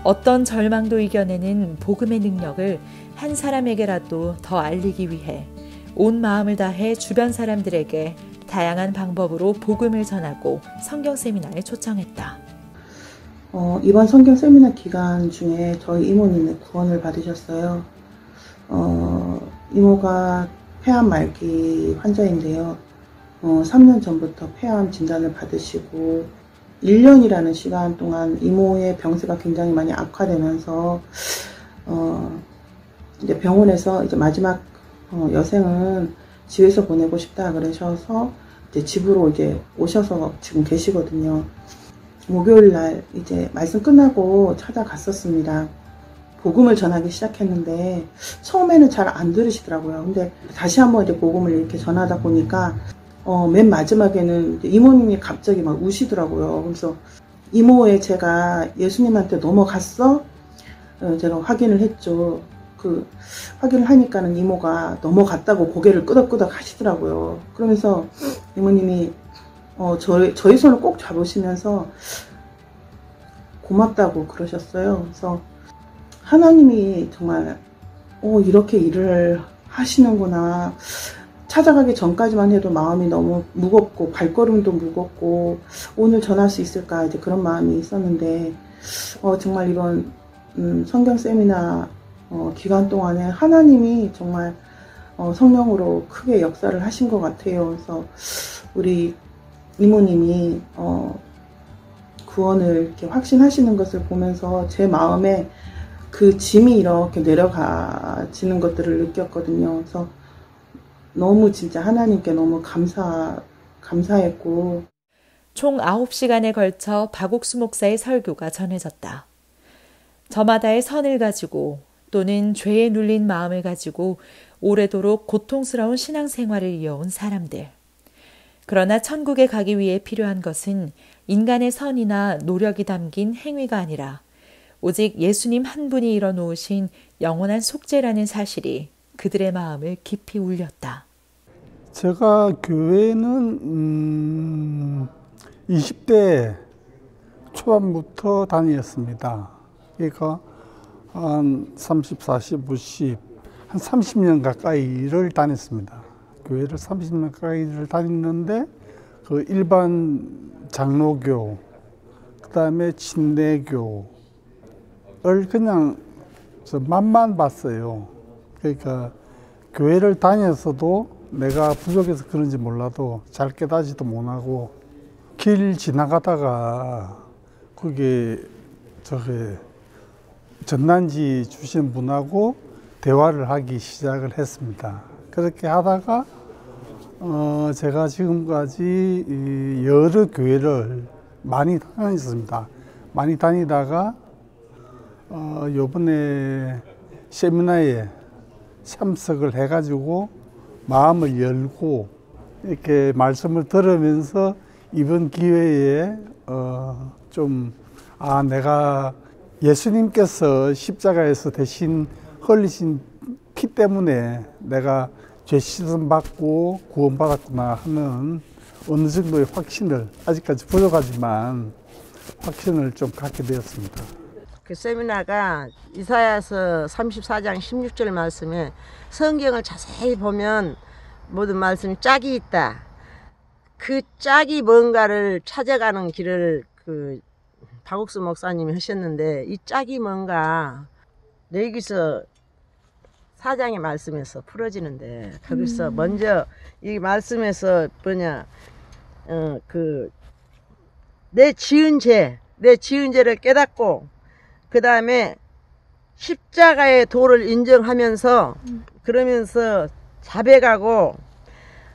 어떤 절망도 이겨내는 복음의 능력을 한 사람에게라도 더 알리기 위해 온 마음을 다해 주변 사람들에게 다양한 방법으로 복음을 전하고 성경 세미나에 초청했다. 이번 성경 세미나 기간 중에 저희 이모님의 구원을 받으셨어요. 이모가 폐암 말기 환자인데요. 3년 전부터 폐암 진단을 받으시고 1년이라는 시간 동안 이모의 병세가 굉장히 많이 악화되면서 이제 병원에서 이제 마지막 여생은 집에서 보내고 싶다 그러셔서 이제 집으로 이제 오셔서 지금 계시거든요. 목요일 날 이제 말씀 끝나고 찾아갔었습니다. 복음을 전하기 시작했는데 처음에는 잘 안 들으시더라고요. 근데 다시 한번 이제 복음을 이렇게 전하다 보니까 맨 마지막에는 이모님이 갑자기 막 우시더라고요. 그래서 이모의 제가 예수님한테 넘어갔어? 제가 확인을 했죠. 그 확인을 하니까는 이모가 넘어갔다고 고개를 끄덕끄덕 하시더라고요. 그러면서 이모님이 저희 손을 꼭 잡으시면서 고맙다고 그러셨어요. 그래서 하나님이 정말 이렇게 일을 하시는구나. 찾아가기 전까지만 해도 마음이 너무 무겁고 발걸음도 무겁고 오늘 전할 수 있을까 이제 그런 마음이 있었는데 정말 이번 성경 세미나 기간 동안에 하나님이 정말 성령으로 크게 역사를 하신 것 같아요. 그래서 우리 이모님이 구원을 이렇게 확신하시는 것을 보면서 제 마음에 그 짐이 이렇게 내려가지는 것들을 느꼈거든요. 그래서 너무 진짜 하나님께 너무 감사했고. 총 9시간에 걸쳐 박욱수 목사의 설교가 전해졌다. 저마다의 선을 가지고 또는 죄에 눌린 마음을 가지고 오래도록 고통스러운 신앙생활을 이어온 사람들. 그러나 천국에 가기 위해 필요한 것은 인간의 선이나 노력이 담긴 행위가 아니라 오직 예수님 한 분이 이뤄놓으신 영원한 속죄라는 사실이 그들의 마음을 깊이 울렸다. 제가 교회는 20대 초반부터 다녔습니다. 그러니까 한 30, 40, 50, 한 30년 가까이를 다녔습니다. 교회를 30년 가까이를 다녔는데 그 일반 장로교, 그 다음에 침례교를 그냥 맛만 봤어요. 그러니까 교회를 다녔어도 내가 부족해서 그런지 몰라도 잘 깨닫지도 못하고 길 지나가다가 그게 전단지 주신 분하고 대화를 하기 시작을 했습니다. 그렇게 하다가 제가 지금까지 여러 교회를 많이 다녔습니다. 많이 다니다가 요번에 세미나에 참석을 해가지고 마음을 열고 이렇게 말씀을 들으면서 이번 기회에 내가 예수님께서 십자가에서 대신 흘리신 피 때문에 내가 죄 씻음 받고 구원 받았구나 하는 어느 정도의 확신을, 아직까지 부족하지만 확신을 좀 갖게 되었습니다. 그 세미나가 이사야서 34장 16절 말씀에 성경을 자세히 보면 모든 말씀이 짝이 있다. 그 짝이 뭔가를 찾아가는 길을 그 박옥수 목사님이 하셨는데, 이 짝이 뭔가 레위기서 4장의 말씀에서 풀어지는데, 거기서 먼저 이 말씀에서 내 지은 죄를 깨닫고 그 다음에 십자가의 도를 인정하면서 그러면서 자백하고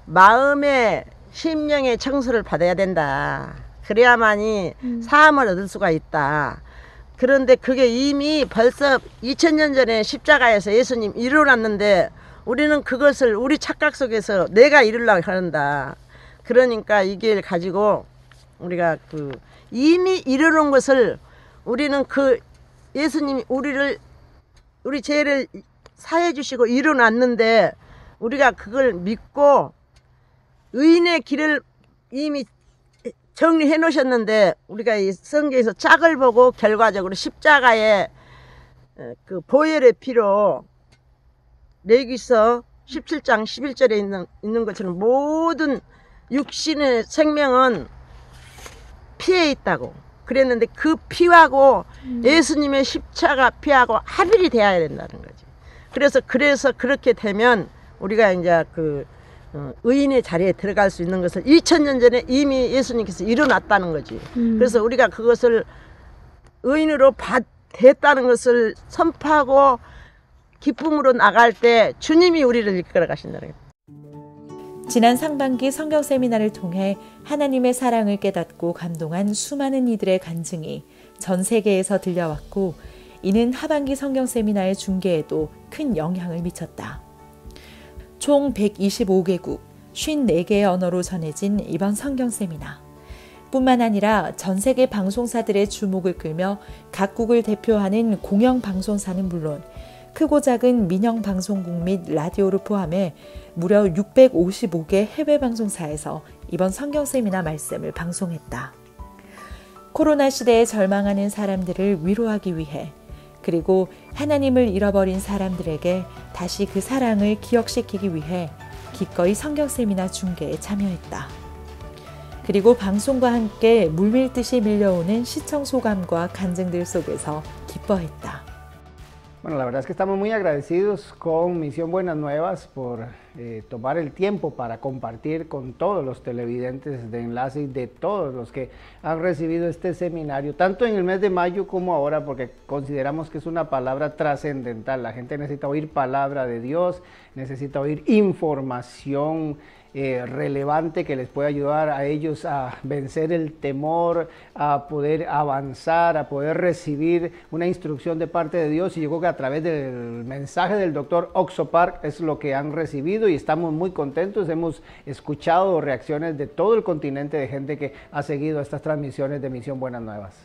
마음의 심령의 청소를 받아야 된다. 그래야만이 사함을 얻을 수가 있다. 그런데 그게 이미 벌써 2000년 전에 십자가에서 예수님 이루어놨는데 우리는 그것을 우리 착각 속에서 내가 이루려고 한다. 그러니까 이 길 가지고 우리가 이미 이루는 것을 우리는 예수님이 우리 죄를 사해 주시고 이루어놨는데 우리가 그걸 믿고 의인의 길을 이미 정리해 놓으셨는데, 우리가 이 성경에서 짝을 보고 결과적으로 십자가의 그 보혈의 피로 레위기서 17장 11절에 있는 것처럼 모든 육신의 생명은 피에 있다고 그랬는데, 그 피하고 예수님의 십자가 피하고 합일이 돼야 된다는 거지. 그래서 그렇게 되면 우리가 이제 의인의 자리에 들어갈 수 있는 것을 2000년 전에 이미 예수님께서 이뤄놨다는 거지. 그래서 우리가 그것을 의인으로 됐다는 것을 선포하고 기쁨으로 나갈 때 주님이 우리를 이끌어 가신다는 거예요. 지난 상반기 성경 세미나를 통해 하나님의 사랑을 깨닫고 감동한 수많은 이들의 간증이 전 세계에서 들려왔고, 이는 하반기 성경 세미나의 중계에도 큰 영향을 미쳤다. 총 125개국, 54개의 언어로 전해진 이번 성경 세미나. 뿐만 아니라 전 세계 방송사들의 주목을 끌며 각국을 대표하는 공영방송사는 물론 크고 작은 민영방송국 및 라디오를 포함해 무려 655개 해외 방송사에서 이번 성경 세미나 말씀을 방송했다. 코로나 시대에 절망하는 사람들을 위로하기 위해, 그리고 하나님을 잃어버린 사람들에게 다시 그 사랑을 기억시키기 위해 기꺼이 성경 세미나 중계에 참여했다. 그리고 방송과 함께 물밀듯이 밀려오는 시청 소감과 간증들 속에서 기뻐했다. Bueno, la verdad es que estamos muy agradecidos con Misión Buenas Nuevas por tomar el tiempo para compartir con todos los televidentes de Enlace y de todos los que han recibido este seminario, tanto en el mes de mayo como ahora, porque consideramos que es una palabra trascendental. La gente necesita oír palabra de Dios, necesita oír información relevante que les pueda ayudar a ellos a vencer el temor, a poder avanzar, a poder recibir una instrucción de parte de Dios. Y yo creo que a través del mensaje del Dr. Oxo Park es lo que han recibido y estamos muy contentos. Hemos escuchado reacciones de todo el continente de gente que ha seguido estas transmisiones de Misión Buenas Nuevas.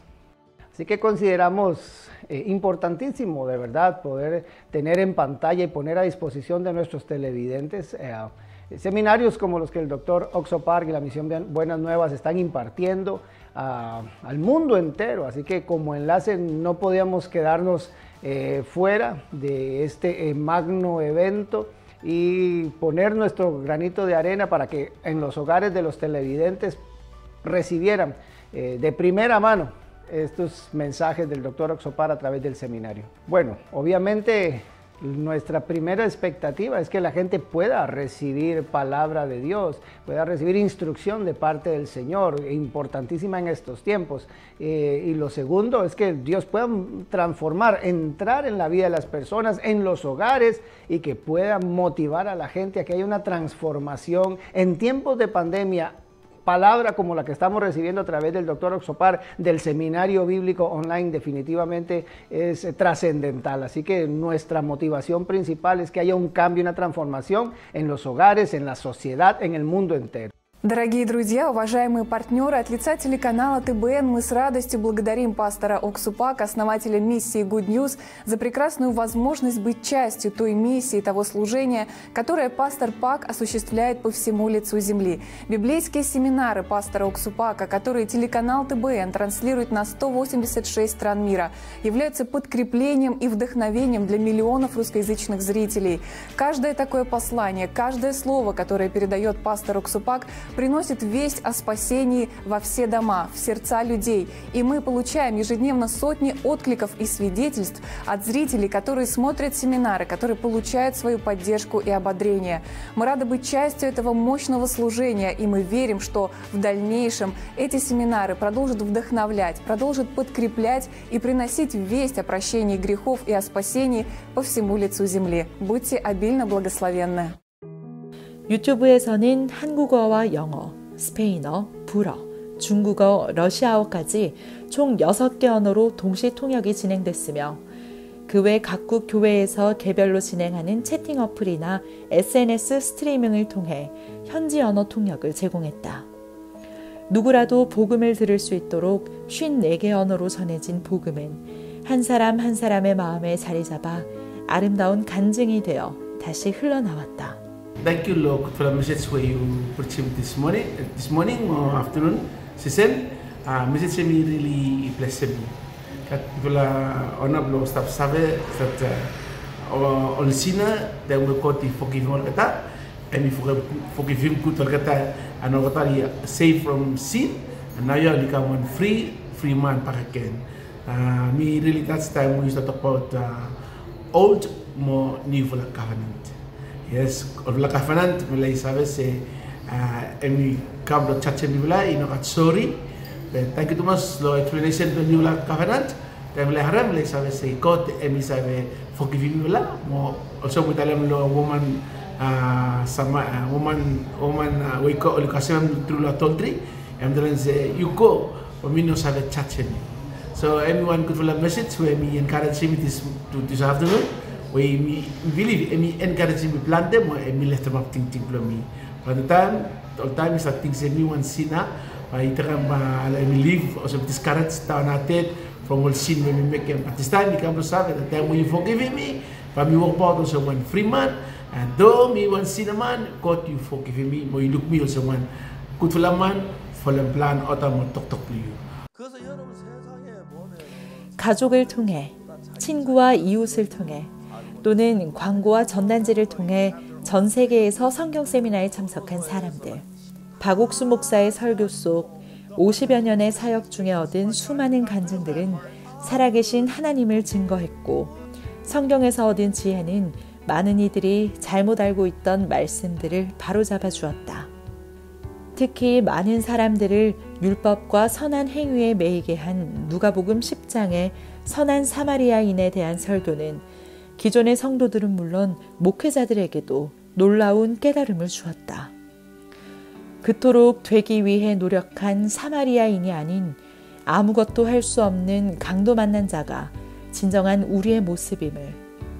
Así que consideramos importantísimo, de verdad, poder tener en pantalla y poner a disposición de nuestros televidentes seminarios como los que el Dr. Oxo Park y la Misión Buenas Nuevas están impartiendo al mundo entero. Así que como Enlace no podíamos quedarnos fuera de este magno evento y poner nuestro granito de arena para que en los hogares de los televidentes recibieran de primera mano estos mensajes del Dr. Oxo Park a través del seminario. Bueno, obviamente Nuestra primera expectativa es que la gente pueda recibir palabra de Dios, pueda recibir instrucción de parte del Señor, importantísima en estos tiempos. Y lo segundo es que Dios pueda transformar, entrar en la vida de las personas, en los hogares, y que pueda motivar a la gente a que haya una transformación en tiempos de pandemia. Palabra como la que estamos recibiendo a través del Dr. Oxopar, del Seminario Bíblico Online, definitivamente es trascendental. Así que nuestra motivación principal es que haya un cambio, una transformación en los hogares, en la sociedad, en el mundo entero. Дорогие друзья, уважаемые партнеры, от лица телеканала ТБН мы с радостью благодарим пастора Оксупак, основателя миссии Good News, за прекрасную возможность быть частью той миссии, того служения, которое пастор Пак осуществляет по всему лицу земли. Библейские семинары пастора Оксупака, которые телеканал ТБН транслирует на 186 стран мира, являются подкреплением и вдохновением для миллионов русскоязычных зрителей. Каждое такое послание, каждое слово, которое передает пастор Оксупак, приносит весть о спасении во все дома, в сердца людей. И мы получаем ежедневно сотни откликов и свидетельств от зрителей, которые смотрят семинары, которые получают свою поддержку и ободрение. Мы рады быть частью этого мощного служения, и мы верим, что в дальнейшем эти семинары продолжат вдохновлять, продолжат подкреплять и приносить весть о прощении грехов и о спасении по всему лицу земли. Будьте обильно благословенны. 유튜브에서는 한국어와 영어, 스페인어, 불어, 중국어, 러시아어까지 총 6개 언어로 동시 통역이 진행됐으며 그 외 각국 교회에서 개별로 진행하는 채팅 어플이나 SNS 스트리밍을 통해 현지 언어 통역을 제공했다. 누구라도 복음을 들을 수 있도록 54개 언어로 전해진 복음은 한 사람 한 사람의 마음에 자리 잡아 아름다운 간증이 되어 다시 흘러나왔다. Thank you, Lord, for the message where you preached this morning or afternoon session. Message me really blessed me. Katulah ona belum staf sabe that all sinner they will go to forgive all kata, and if forgive him good all kata, and all kata he saved from sin, and now you are become one free man back again. Me really that's time we used to talk about old more new for the covenant. Yes, la covenant mulai sabes emi kablo chache mi mulai ino kat sorry. Thank you too much lo explanation to new la covenant. Tapi mulai haram mulai sabes God emi sabe forgive mi mulai. Mo also kita dalam lo woman sama woman we ko olikasim through la adultery. Em dalam say you go omino sabe chache mi. So everyone could follow message where me encourage me this afternoon. We believe me encourage me plan them or me let them up think from me. By the time all time is that things everyone sinner. I live also discouraged down at it from all sin when we make them. At this time we come to serve at the time when you forgive me, but me walk out also one free man, and though me one sinner man, God you forgive me, but you look me also one good man, for the plan or talk to you. 가족을 통해, 친구와 이웃을 통해, 또는 광고와 전단지를 통해 전 세계에서 성경 세미나에 참석한 사람들. 박옥수 목사의 설교 속 50여 년의 사역 중에 얻은 수많은 간증들은 살아계신 하나님을 증거했고 성경에서 얻은 지혜는 많은 이들이 잘못 알고 있던 말씀들을 바로잡아 주었다. 특히 많은 사람들을 율법과 선한 행위에 매이게 한 누가복음 10장의 선한 사마리아인에 대한 설교는 기존의 성도들은 물론 목회자들에게도 놀라운 깨달음을 주었다. 그토록 되기 위해 노력한 사마리아인이 아닌 아무것도 할 수 없는 강도 만난 자가 진정한 우리의 모습임을,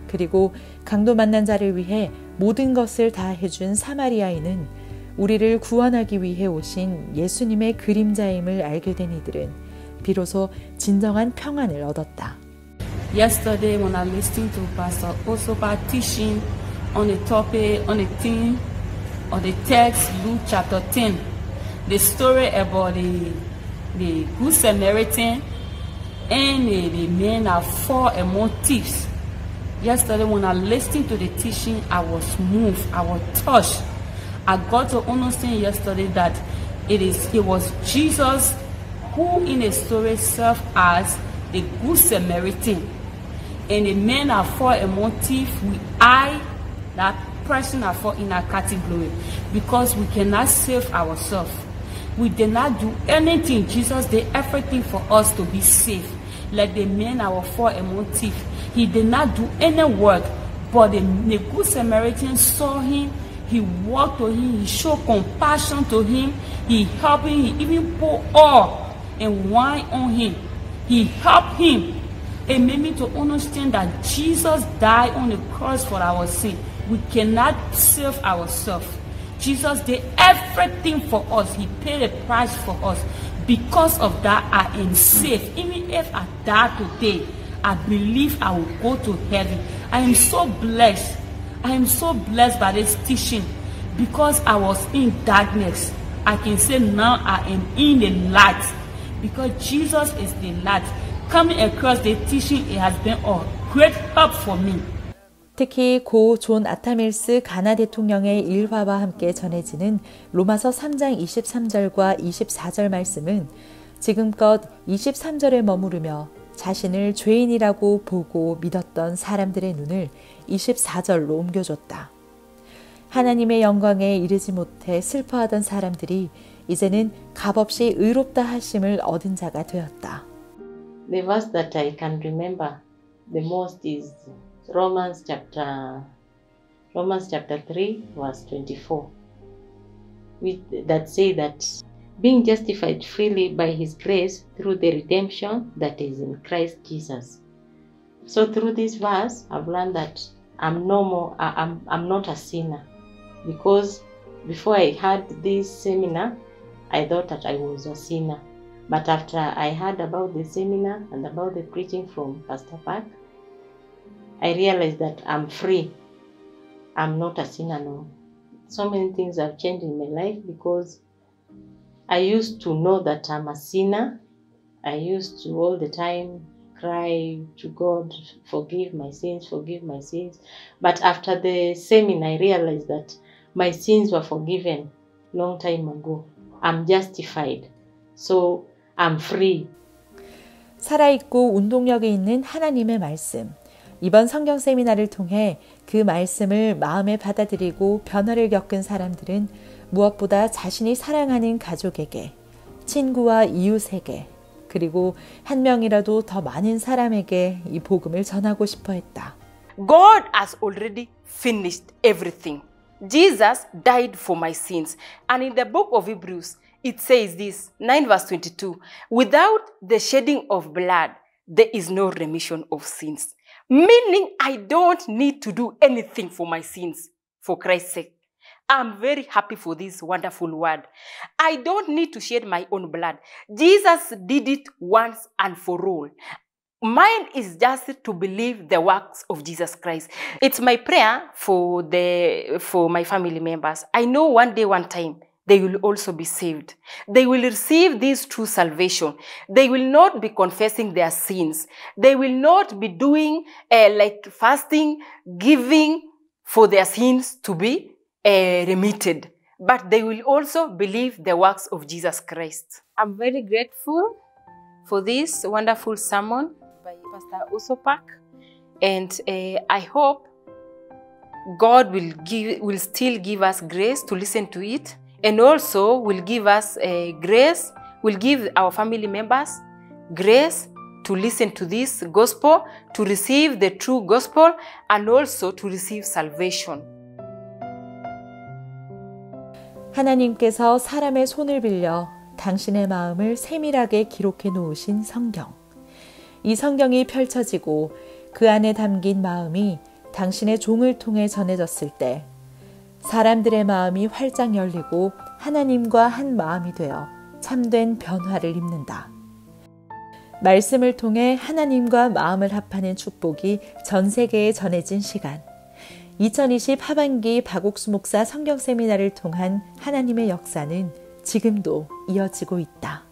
그리고 강도 만난 자를 위해 모든 것을 다 해준 사마리아인은 우리를 구원하기 위해 오신 예수님의 그림자임을 알게 된 이들은 비로소 진정한 평안을 얻었다. Yesterday, when I listened to Pastor Osopa teaching on the topic, on the theme of the text, Luke chapter 10, the story about the Good Samaritan and the men that fall among thieves. Yesterday, when I listened to the teaching, I was moved, I was touched. I got to understand yesterday that it was Jesus who in the story served as the Good Samaritan. and a man that fall among thieves, we eye that person that fall in our category because we cannot save ourselves. We did not do anything. Jesus did everything for us to be safe. Like the man that will fall among thieves, he did not do any work, but the Good Samaritan saw him. He walked to him. He showed compassion to him. He helped him. He even poured oil and wine on him. He helped him. It made me to understand that Jesus died on the cross for our sin. We cannot save ourselves. Jesus did everything for us. He paid a price for us. Because of that, I am safe. Even if I die today, I believe I will go to heaven. I am so blessed. I am so blessed by this teaching. Because I was in darkness, I can say now I am in the light. Because Jesus is the light. Coming across the teaching, it has been a great help for me. 특히 고 존 아타밀스 가나 대통령의 일화와 함께 전해지는 로마서 3장 23절과 24절 말씀은 지금껏 23절에 머무르며 자신을 죄인이라고 보고 믿었던 사람들의 눈을 24절로 옮겨줬다. 하나님의 영광에 이르지 못해 슬퍼하던 사람들이 이제는 값없이 의롭다 하심을 얻은 자가 되었다. The verse that I can remember the most is Romans chapter 3 verse 24, that say that being justified freely by his grace through the redemption that is in Christ Jesus. So through this verse I've learned that I'm not a sinner, because before I had this seminar I thought that I was a sinner, but after I heard about the seminar and about the preaching from Pastor Park, I realized that I'm free. I'm not a sinner now. So many things have changed in my life, because I used to know that I'm a sinner. I used to all the time cry to God, forgive my sins. But after the seminar, I realized that my sins were forgiven long time ago. I'm justified. So I'm free. 살아있고 운동력이 있는 하나님의 말씀. 이번 성경 세미나를 통해 그 말씀을 마음에 받아들이고 변화를 겪은 사람들은 무엇보다 자신이 사랑하는 가족에게, 친구와 이웃에게, 그리고 한 명이라도 더 많은 사람에게 이 복음을 전하고 싶어 했다. God has already finished everything. Jesus died for my sins. And in the book of Hebrews, it says this, 9 verse 22, without the shedding of blood, there is no remission of sins. Meaning I don't need to do anything for my sins, for Christ's sake. I'm very happy for this wonderful word. I don't need to shed my own blood. Jesus did it once and for all. Mine is just to believe the works of Jesus Christ. It's my prayer for my family members. I know one day, one time, they will also be saved. They will receive this true salvation. They will not be confessing their sins. They will not be doing like fasting, giving for their sins to be remitted. But they will also believe the works of Jesus Christ. I'm very grateful for this wonderful sermon by Pastor Usopak. And I hope God will still give us grace to listen to it. And also will give us grace, will give our family members grace to listen to this gospel, to receive the true gospel, and also to receive salvation. 하나님께서 사람의 손을 빌려 당신의 마음을 세밀하게 기록해 놓으신 성경. 이 성경이 펼쳐지고 그 안에 담긴 마음이 당신의 종을 통해 전해졌을 때 사람들의 마음이 활짝 열리고 하나님과 한 마음이 되어 참된 변화를 입는다. 말씀을 통해 하나님과 마음을 합하는 축복이 전 세계에 전해진 시간. 2020 하반기 박옥수 목사 성경 세미나를 통한 하나님의 역사는 지금도 이어지고 있다.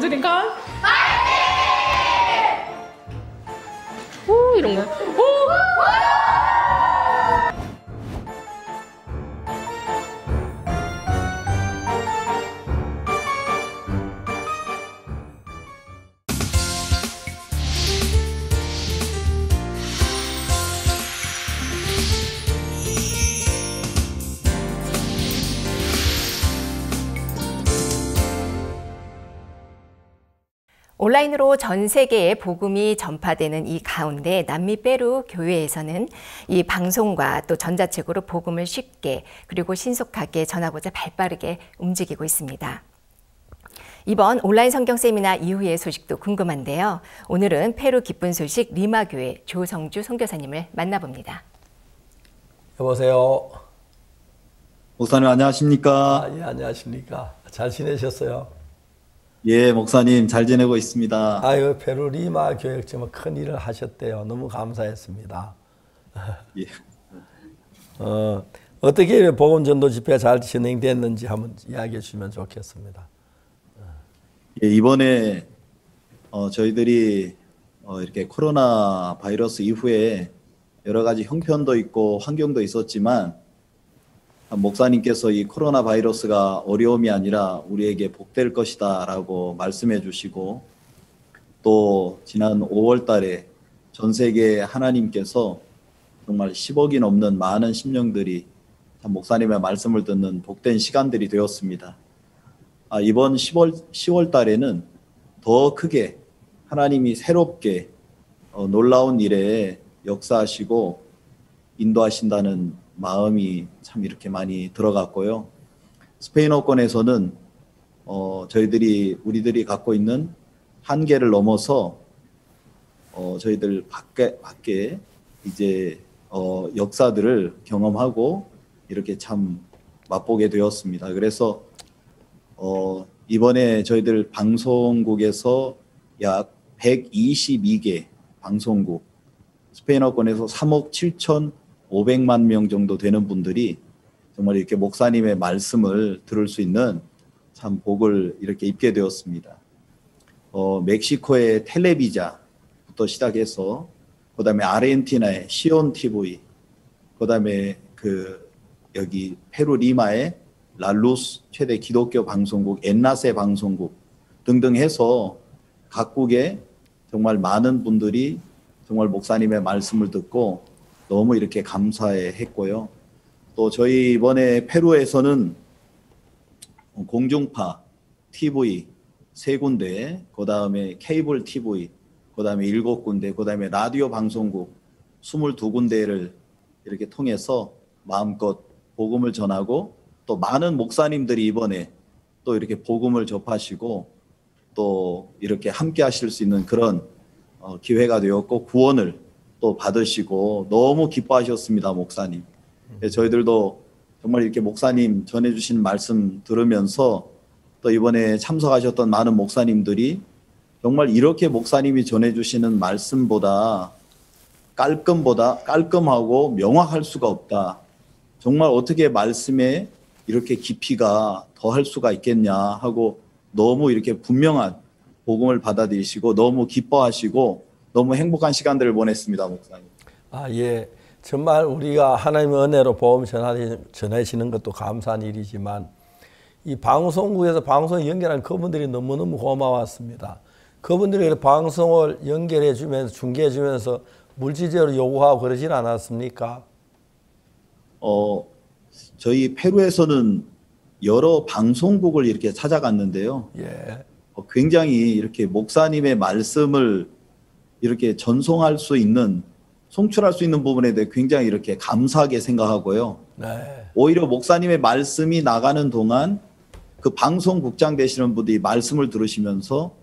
범주니까 오 이런 거. 오! 온라인으로 전 세계에 복음이 전파되는 이 가운데 남미 페루 교회에서는 이 방송과 또 전자책으로 복음을 쉽게 그리고 신속하게 전하고자 발빠르게 움직이고 있습니다. 이번 온라인 성경 세미나 이후의 소식도 궁금한데요. 오늘은 페루 기쁜 소식 리마교회 조성주 선교사님을 만나봅니다. 여보세요. 목사님 안녕하십니까? 예, 안녕하십니까? 잘 지내셨어요? 예, 목사님 잘 지내고 있습니다. 아유, 페루 리마 교회 정말 큰 일을 하셨대요. 너무 감사했습니다. 예. 어떻게 복음 전도 집회가 잘 진행됐는지 한번 이야기해 주시면 좋겠습니다. 예, 이번에 저희들이 이렇게 코로나 바이러스 이후에 여러 가지 형편도 있고 환경도 있었지만 목사님께서 이 코로나 바이러스가 어려움이 아니라 우리에게 복될 것이다 라고 말씀해 주시고 또 지난 5월 달에 전 세계 하나님께서 정말 10억이 넘는 많은 심령들이 목사님의 말씀을 듣는 복된 시간들이 되었습니다. 이번 10월 달에는 더 크게 하나님이 새롭게 놀라운 일에 역사하시고 인도하신다는 마음이 참 이렇게 많이 들어갔고요. 스페인어권에서는 우리들이 갖고 있는 한계를 넘어서 저희들 밖에 이제 역사들을 경험하고 이렇게 참 맛보게 되었습니다. 그래서 이번에 저희들 방송국에서 약 122개 방송국, 스페인어권에서 3억 7,500만 명 정도 되는 분들이 정말 이렇게 목사님의 말씀을 들을 수 있는 참 복을 이렇게 입게 되었습니다. 멕시코의 텔레비자부터 시작해서 그다음에 아르헨티나의 시온 TV, 그다음에 여기 페루 리마의 랄루스 최대 기독교 방송국, 엔나세 방송국 등등 해서 각국에 정말 많은 분들이 정말 목사님의 말씀을 듣고 너무 이렇게 감사해 했고요. 또 저희 이번에 페루에서는 공중파 TV 3군데, 그 다음에 케이블 TV, 그 다음에 7군데, 그 다음에 라디오 방송국 22군데를 이렇게 통해서 마음껏 복음을 전하고 또 많은 목사님들이 이번에 또 이렇게 복음을 접하시고 또 이렇게 함께 하실 수 있는 그런 기회가 되었고 구원을 또 받으시고 너무 기뻐하셨습니다, 목사님. 저희들도 정말 이렇게 목사님 전해주신 말씀 들으면서 또 이번에 참석하셨던 많은 목사님들이 정말 이렇게 목사님이 전해주시는 말씀보다 깔끔하고 명확할 수가 없다. 정말 어떻게 말씀에 이렇게 깊이가 더할 수가 있겠냐 하고 너무 이렇게 분명한 복음을 받아들이시고 너무 기뻐하시고 너무 행복한 시간들을 보냈습니다, 목사님. 예. 정말 우리가 하나님의 은혜로 복음 전해지는 것도 감사한 일이지만 이 방송국에서 방송 연결한 그분들이 너무너무 고마웠습니다. 그분들이 방송을 연결해 주면서 중계해 주면서 물질적으로 요구하고 그러진 않았습니까? 저희 페루에서는 여러 방송국을 이렇게 찾아갔는데요. 예. 굉장히 이렇게 목사님의 말씀을 이렇게 전송할 수 있는, 송출할 수 있는 부분에 대해 굉장히 이렇게 감사하게 생각하고요. 네. 오히려 목사님의 말씀이 나가는 동안 그 방송국장 되시는 분들이 말씀을 들으시면서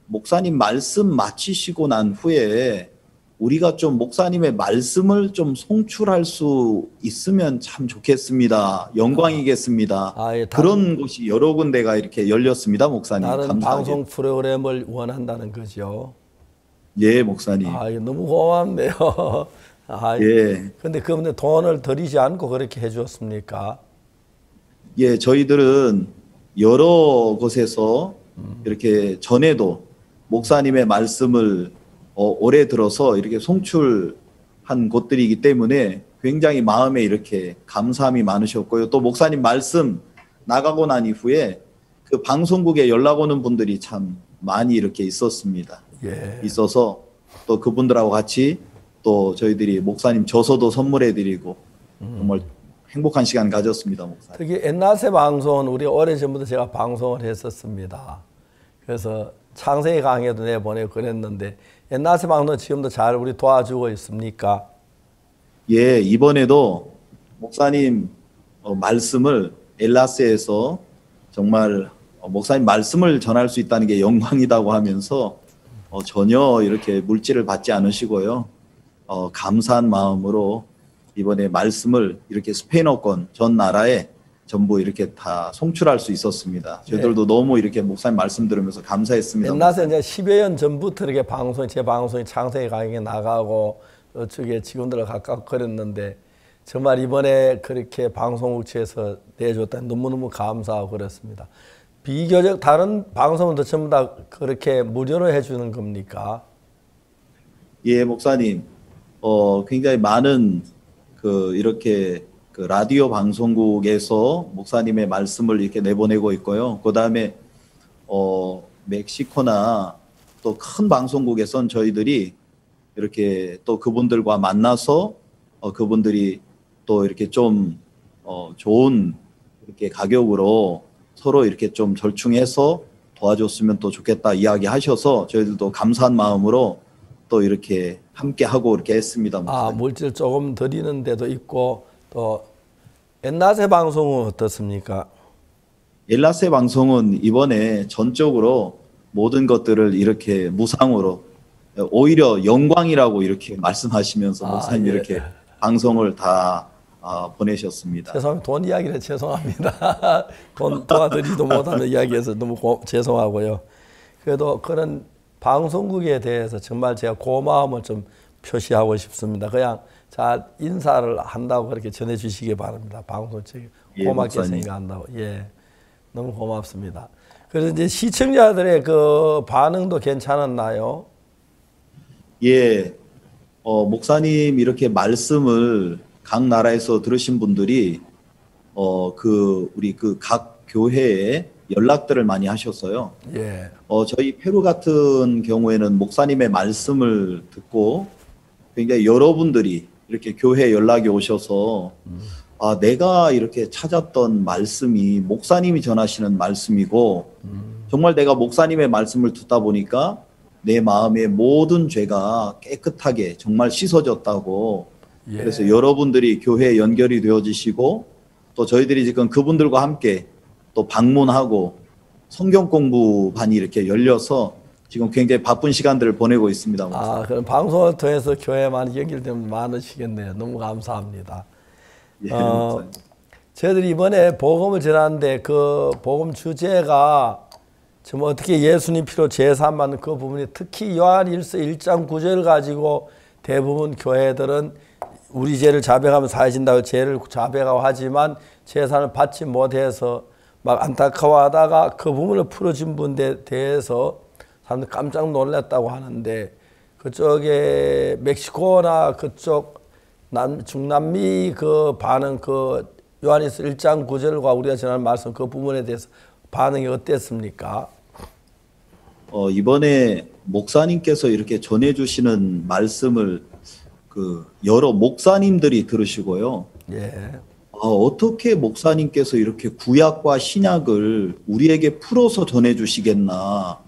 목사님 말씀 마치시고 난 후에 우리가 좀 목사님의 말씀을 좀 송출할 수 있으면 참 좋겠습니다. 영광이겠습니다. 예, 그런 곳이 여러 군데가 이렇게 열렸습니다, 목사님. 다른 감사하게. 방송 프로그램을 원한다는 거죠. 예, 목사님. 너무 고맙네요. 예. 근데 그분들 돈을 들이지 않고 그렇게 해주었습니까? 예, 저희들은 여러 곳에서 이렇게 전에도 목사님의 말씀을 올해 들어서 이렇게 송출한 곳들이기 때문에 굉장히 마음에 이렇게 감사함이 많으셨고요. 또 목사님 말씀 나가고 난 이후에 그 방송국에 연락 오는 분들이 참 많이 이렇게 있었습니다. 예. 있어서 또 그분들하고 같이 또 저희들이 목사님 저서도 선물해드리고 정말 행복한 시간 가졌습니다, 목사님. 특히 옛날새 방송은 우리 오래전부터 제가 방송을 했었습니다. 그래서 창세기 강의도 내보내고 그랬는데 옛날새 방송은 지금도 잘 우리 도와주고 있습니까? 예, 이번에도 목사님 말씀을 엘라스에서 정말 목사님 말씀을 전할 수 있다는 게 영광이라고 하면서 전혀 이렇게 물질을 받지 않으시고요. 감사한 마음으로 이번에 말씀을 이렇게 스페인어권 전 나라에 전부 이렇게 다 송출할 수 있었습니다. 저희들도 너무 이렇게 목사님 말씀 들으면서 감사했습니다. 옛날에 이제 10여 년 전부터 이렇게 제 방송이 창세기 강의에 나가고 저쪽에 직원들을 각각 그랬는데 정말 이번에 그렇게 방송국에서 내줬다니 너무너무 감사하고 그렇습니다. 비교적 다른 방송은 전부 다 그렇게 무료로 해주는 겁니까? 예, 목사님. 굉장히 많은 이렇게 라디오 방송국에서 목사님의 말씀을 이렇게 내보내고 있고요. 그 다음에 멕시코나 또 큰 방송국에선 저희들이 이렇게 또 그분들과 만나서 그분들이 또 이렇게 좀 좋은 이렇게 가격으로 서로 이렇게 좀 절충해서 도와줬으면 또 좋겠다 이야기하셔서 저희들도 감사한 마음으로 또 이렇게 함께 하고 이렇게 했습니다. 목사님. 물질 조금 드리는 데도 있고 또 옛날새 방송은 어떻습니까? 엘라세 방송은 이번에 전적으로 모든 것들을 이렇게 무상으로 오히려 영광이라고 이렇게 말씀하시면서 목사님 예. 이렇게 방송을 다 보내셨습니다. 죄송합니다. 돈 이야기를 죄송합니다. 돈 도와드리지도 못하는 이야기에서 너무 죄송하고요. 그래도 그런 방송국에 대해서 정말 제가 고마움을 좀 표시하고 싶습니다. 그냥 잘 인사를 한다고 그렇게 전해주시기 바랍니다. 방송 측에 고맙게 생각한다고. 예, 너무 고맙습니다. 그래서 이제 시청자들의 그 반응도 괜찮았나요? 예, 목사님 이렇게 말씀을 각 나라에서 들으신 분들이 우리 각 교회에 연락들을 많이 하셨어요. 예. 저희 페루 같은 경우에는 목사님의 말씀을 듣고 굉장히 여러분들이 이렇게 교회에 연락이 오셔서 내가 이렇게 찾았던 말씀이 목사님이 전하시는 말씀이고 정말 내가 목사님의 말씀을 듣다 보니까 내 마음의 모든 죄가 깨끗하게 정말 씻어졌다고 예. 그래서 여러분들이 교회에 연결이 되어지시고 또 저희들이 지금 그분들과 함께 또 방문하고 성경 공부반이 이렇게 열려서 지금 굉장히 바쁜 시간들을 보내고 있습니다. 그럼 방송을 통해서 교회에 많이 연결되면 많으시겠네요. 너무 감사합니다. 예, 저희들이 이번에 복음을 전하는데 그 복음 주제가 좀 어떻게 예수님 피로 제사함받는 그 부분이 특히 요한일서 1장 9절을 가지고 대부분 교회들은 우리 죄를 자백하면 사해진다고 죄를 자백하고 하지만 제사를 받지 못해서 막 안타까워하다가 그 부분을 풀어준 분에 대해서 사람들 깜짝 놀랐다고 하는데 그쪽에 멕시코나 그쪽 중남미 그 반응 그 요한일서 1장 9절과 우리가 전하는 말씀 그 부분에 대해서 반응이 어땠습니까? 이번에 목사님께서 이렇게 전해주시는 말씀을 여러 목사님들이 들으시고요. 예. 어떻게 목사님께서 이렇게 구약과 신약을 우리에게 풀어서 전해주시겠나.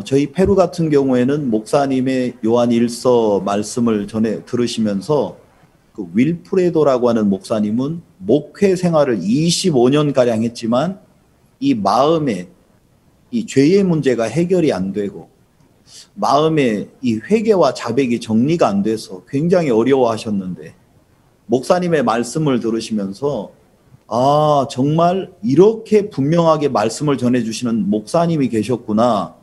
저희 페루 같은 경우에는 목사님의 요한일서 말씀을 들으시면서 그 윌프레도라고 하는 목사님은 목회 생활을 25년가량 했지만 이 마음에 이 죄의 문제가 해결이 안 되고 마음에 이 회개와 자백이 정리가 안 돼서 굉장히 어려워하셨는데 목사님의 말씀을 들으시면서 정말 이렇게 분명하게 말씀을 전해주시는 목사님이 계셨구나.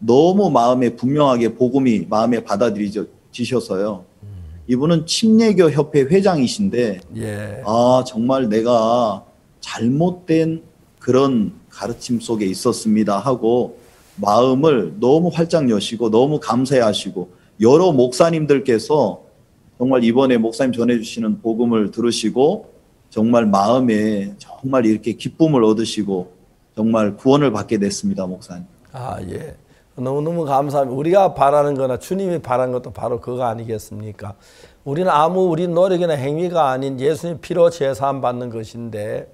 너무 마음에 분명하게 복음이 마음에 받아들여지셔서요. 이분은 침례교 협회 회장이신데 예. 정말 내가 잘못된 그런 가르침 속에 있었습니다 하고 마음을 너무 활짝 여시고 너무 감사해하시고 여러 목사님들께서 정말 이번에 목사님 전해주시는 복음을 들으시고 정말 마음에 정말 이렇게 기쁨을 얻으시고 정말 구원을 받게 됐습니다, 목사님. 아, 예. 너무너무 감사합니다. 우리가 바라는 거나 주님이 바라는 것도 바로 그거 아니겠습니까? 우리는 우리 노력이나 행위가 아닌 예수님 피로 제사함 받는 것인데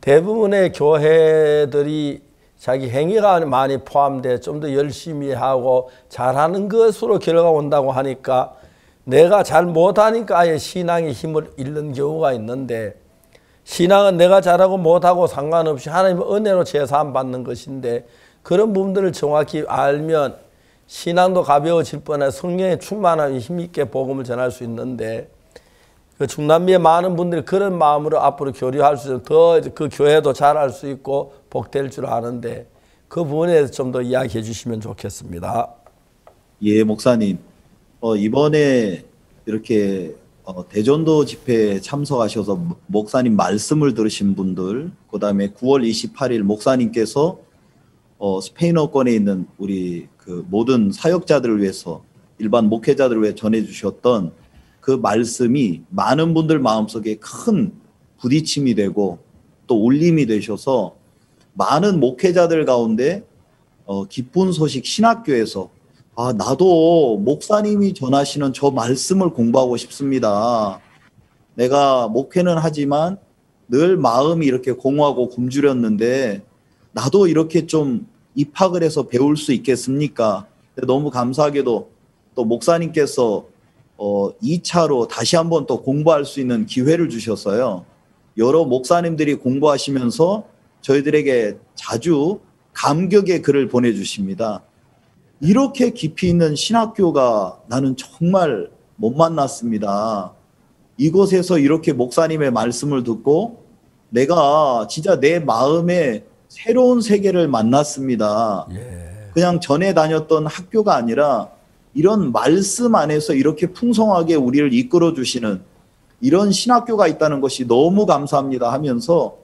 대부분의 교회들이 자기 행위가 많이 포함돼 좀 더 열심히 하고 잘하는 것으로 결과가 온다고 하니까 내가 잘 못하니까 아예 신앙의 힘을 잃는 경우가 있는데 신앙은 내가 잘하고 못하고 상관없이 하나님의 은혜로 제사함 받는 것인데 그런 부분들을 정확히 알면 신앙도 가벼워질 뻔해 성령의 충만함이 힘있게 복음을 전할 수 있는데 그 중남미의 많은 분들이 그런 마음으로 앞으로 교류할 수 있고 더 그 교회도 잘할 수 있고 복될 줄 아는데 그 부분에 대해서 좀 더 이야기해 주시면 좋겠습니다. 예, 목사님. 이번에 이렇게 대전도 집회에 참석하셔서 목사님 말씀을 들으신 분들, 그 다음에 9월 28일 목사님께서 스페인어권에 있는 우리 그 모든 사역자들을 위해서 일반 목회자들을 위해 전해주셨던 그 말씀이 많은 분들 마음속에 큰 부딪힘이 되고 또 울림이 되셔서 많은 목회자들 가운데 기쁜 소식 신학교에서 나도 목사님이 전하시는 저 말씀을 공부하고 싶습니다. 내가 목회는 하지만 늘 마음이 이렇게 공허하고 굶주렸는데 나도 이렇게 좀 입학을 해서 배울 수 있겠습니까? 너무 감사하게도 또 목사님께서 2차로 다시 한번 또 공부할 수 있는 기회를 주셨어요. 여러 목사님들이 공부하시면서 저희들에게 자주 감격의 글을 보내주십니다. 이렇게 깊이 있는 신학교가 나는 정말 못 만났습니다. 이곳에서 이렇게 목사님의 말씀을 듣고 내가 진짜 내 마음에 새로운 세계를 만났습니다. 그냥 전에 다녔던 학교가 아니라 이런 말씀 안에서 이렇게 풍성하게 우리를 이끌어 주시는 이런 신학교가 있다는 것이 너무 감사합니다 하면서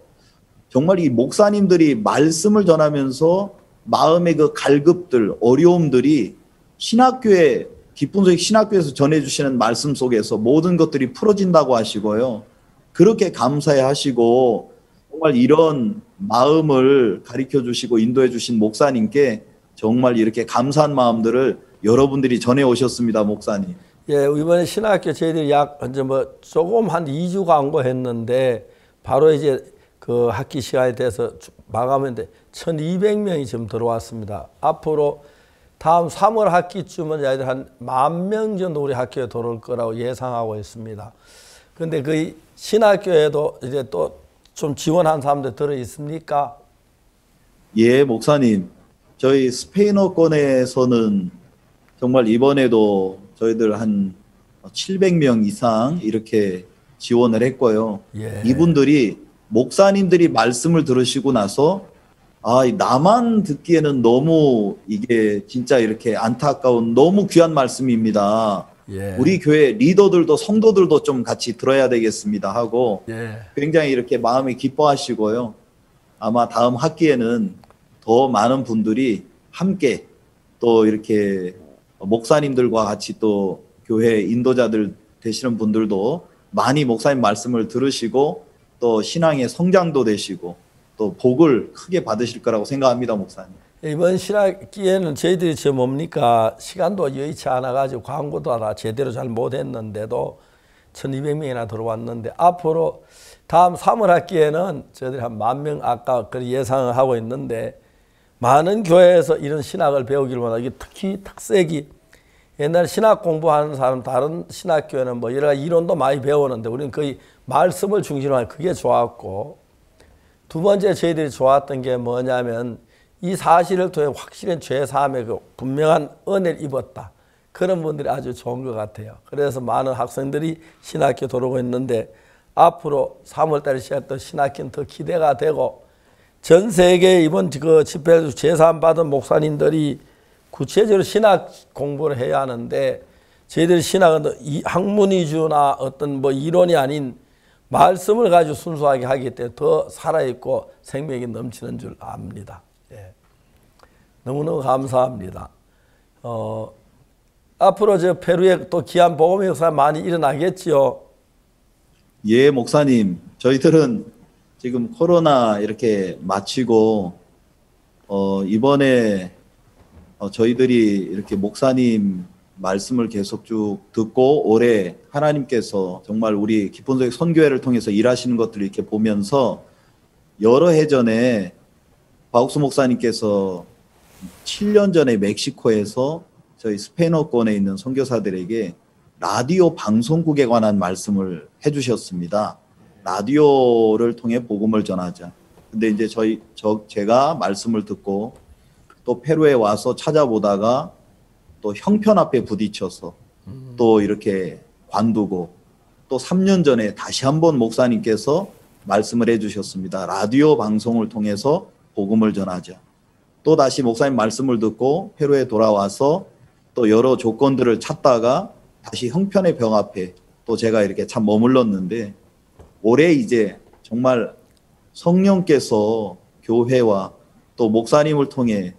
정말 이 목사님들이 말씀을 전하면서 마음의 그 갈급들, 어려움들이 신학교에 기쁜 소식 신학교에서 전해주시는 말씀 속에서 모든 것들이 풀어진다고 하시고요. 그렇게 감사해 하시고 정말 이런 마음을 가르쳐 주시고 인도해 주신 목사님께 정말 이렇게 감사한 마음들을 여러분들이 전해 오셨습니다, 목사님. 예, 이번에 신학교 저희들이 조금 한 2주 광고했는데 바로 이제 그 학기 시간이 돼서 마감했는데 1200명이 지금 들어왔습니다. 앞으로 다음 3월 학기쯤은 아이들 한 10,000명 정도 우리 학교에 들어올 거라고 예상하고 있습니다. 그런데 그 신학교에도 이제 또 좀 지원한 사람들 들어 있습니까? 예, 목사님. 저희 스페인어권에서는 정말 이번에도 저희들 한 700명 이상 이렇게 지원을 했고요. 예. 이분들이 목사님들이 말씀을 들으시고 나서 나만 듣기에는 너무 이게 진짜 이렇게 안타까운 너무 귀한 말씀입니다. 예. 우리 교회 리더들도 성도들도 좀 같이 들어야 되겠습니다 하고 예. 굉장히 이렇게 마음이 기뻐하시고요. 아마 다음 학기에는 더 많은 분들이 함께 또 이렇게 목사님들과 같이 또 교회 인도자들 되시는 분들도 많이 목사님 말씀을 들으시고 또 신앙의 성장도 되시고 또 복을 크게 받으실 거라고 생각합니다, 목사님. 이번 신학기에는 저희들이 뭡니까 시간도 여의치 않아가지고 광고도 하나 제대로 잘 못했는데도 1200명이나 들어왔는데 앞으로 다음 3월 학기에는 저희들이 한 10,000명 아까 예상을 하고 있는데 많은 교회에서 이런 신학을 배우기를 원하고 특히 특색이 옛날 신학 공부하는 사람 다른 신학교에는 뭐 여러 가지 이론도 많이 배우는데 우리는 거의 말씀을 중심으로 하는 그게 좋았고 두 번째 저희들이 좋았던 게 뭐냐면 이 사실을 통해 확실한 죄사함의 그 분명한 은혜를 입었다. 그런 분들이 아주 좋은 것 같아요. 그래서 많은 학생들이 신학교 들어오고 있는데 앞으로 3월달에 시작했던 신학기는 더 기대가 되고 전 세계 이번 그 집회에서 제사함 받은 목사님들이 구체적으로 신학 공부를 해야 하는데 저희들이 신학은 이 학문 위주나 어떤 뭐 이론이 아닌 말씀을 가지고 순수하게 하기 때문에 더 살아있고 생명이 넘치는 줄 압니다. 예. 너무너무 감사합니다. 앞으로 저 페루에 또 귀한 복음의 역사 많이 일어나겠지요? 예, 목사님. 저희들은 지금 코로나 이렇게 마치고 이번에 저희들이 이렇게 목사님 말씀을 계속 쭉 듣고 올해 하나님께서 정말 우리 기본소의 선교회를 통해서 일하시는 것들을 이렇게 보면서 여러 해 전에 바욱스 목사님께서 7년 전에 멕시코에서 저희 스페인어권에 있는 선교사들에게 라디오 방송국에 관한 말씀을 해주셨습니다. 라디오를 통해 복음을 전하자. 근데 이제 제가 말씀을 듣고 또 페루에 와서 찾아보다가 또 형편앞에 부딪혀서 또 이렇게 관두고 또 3년 전에 다시 한번 목사님께서 말씀을 해주셨습니다. 라디오 방송을 통해서 복음을 전하자. 또 다시 목사님 말씀을 듣고 페루에 돌아와서 또 여러 조건들을 찾다가 다시 형편의 병 앞에 또 제가 이렇게 참 머물렀는데 올해 이제 정말 성령께서 교회와 또 목사님을 통해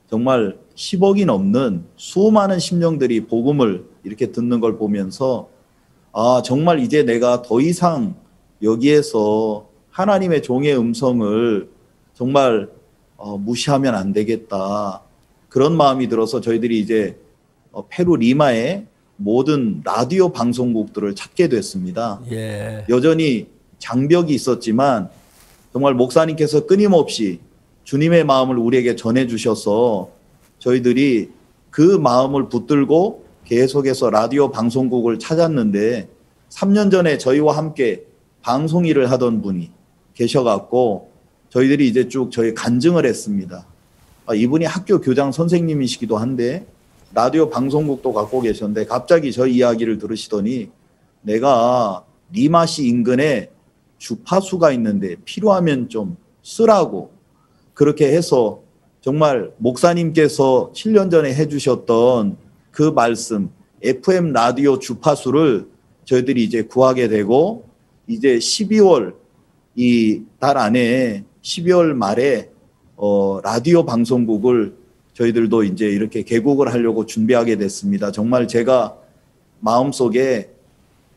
정말 10억이 넘는 수많은 심령들이 복음을 이렇게 듣는 걸 보면서 아, 정말 이제 내가 더 이상 여기에서 하나님의 종의 음성을 정말 무시하면 안 되겠다. 그런 마음이 들어서 저희들이 이제 페루 리마의 모든 라디오 방송국들을 찾게 됐습니다. 예. 여전히 장벽이 있었지만 정말 목사님께서 끊임없이 주님의 마음을 우리에게 전해주셔서 저희들이 그 마음을 붙들고 계속해서 라디오 방송국을 찾았는데 3년 전에 저희와 함께 방송 일을 하던 분이 계셔갖고 저희들이 이제 쭉 저희 간증을 했습니다. 이분이 학교 교장 선생님이시기도 한데 라디오 방송국도 갖고 계셨는데 갑자기 저희 이야기를 들으시더니 내가 리마시 인근에 주파수가 있는데 필요하면 좀 쓰라고 그렇게 해서 정말 목사님께서 7년 전에 해주셨던 그 말씀 FM 라디오 주파수를 저희들이 이제 구하게 되고 이제 12월 이 달 안에 12월 말에 라디오 방송국을 저희들도 이제 이렇게 개국을 하려고 준비하게 됐습니다. 정말 제가 마음속에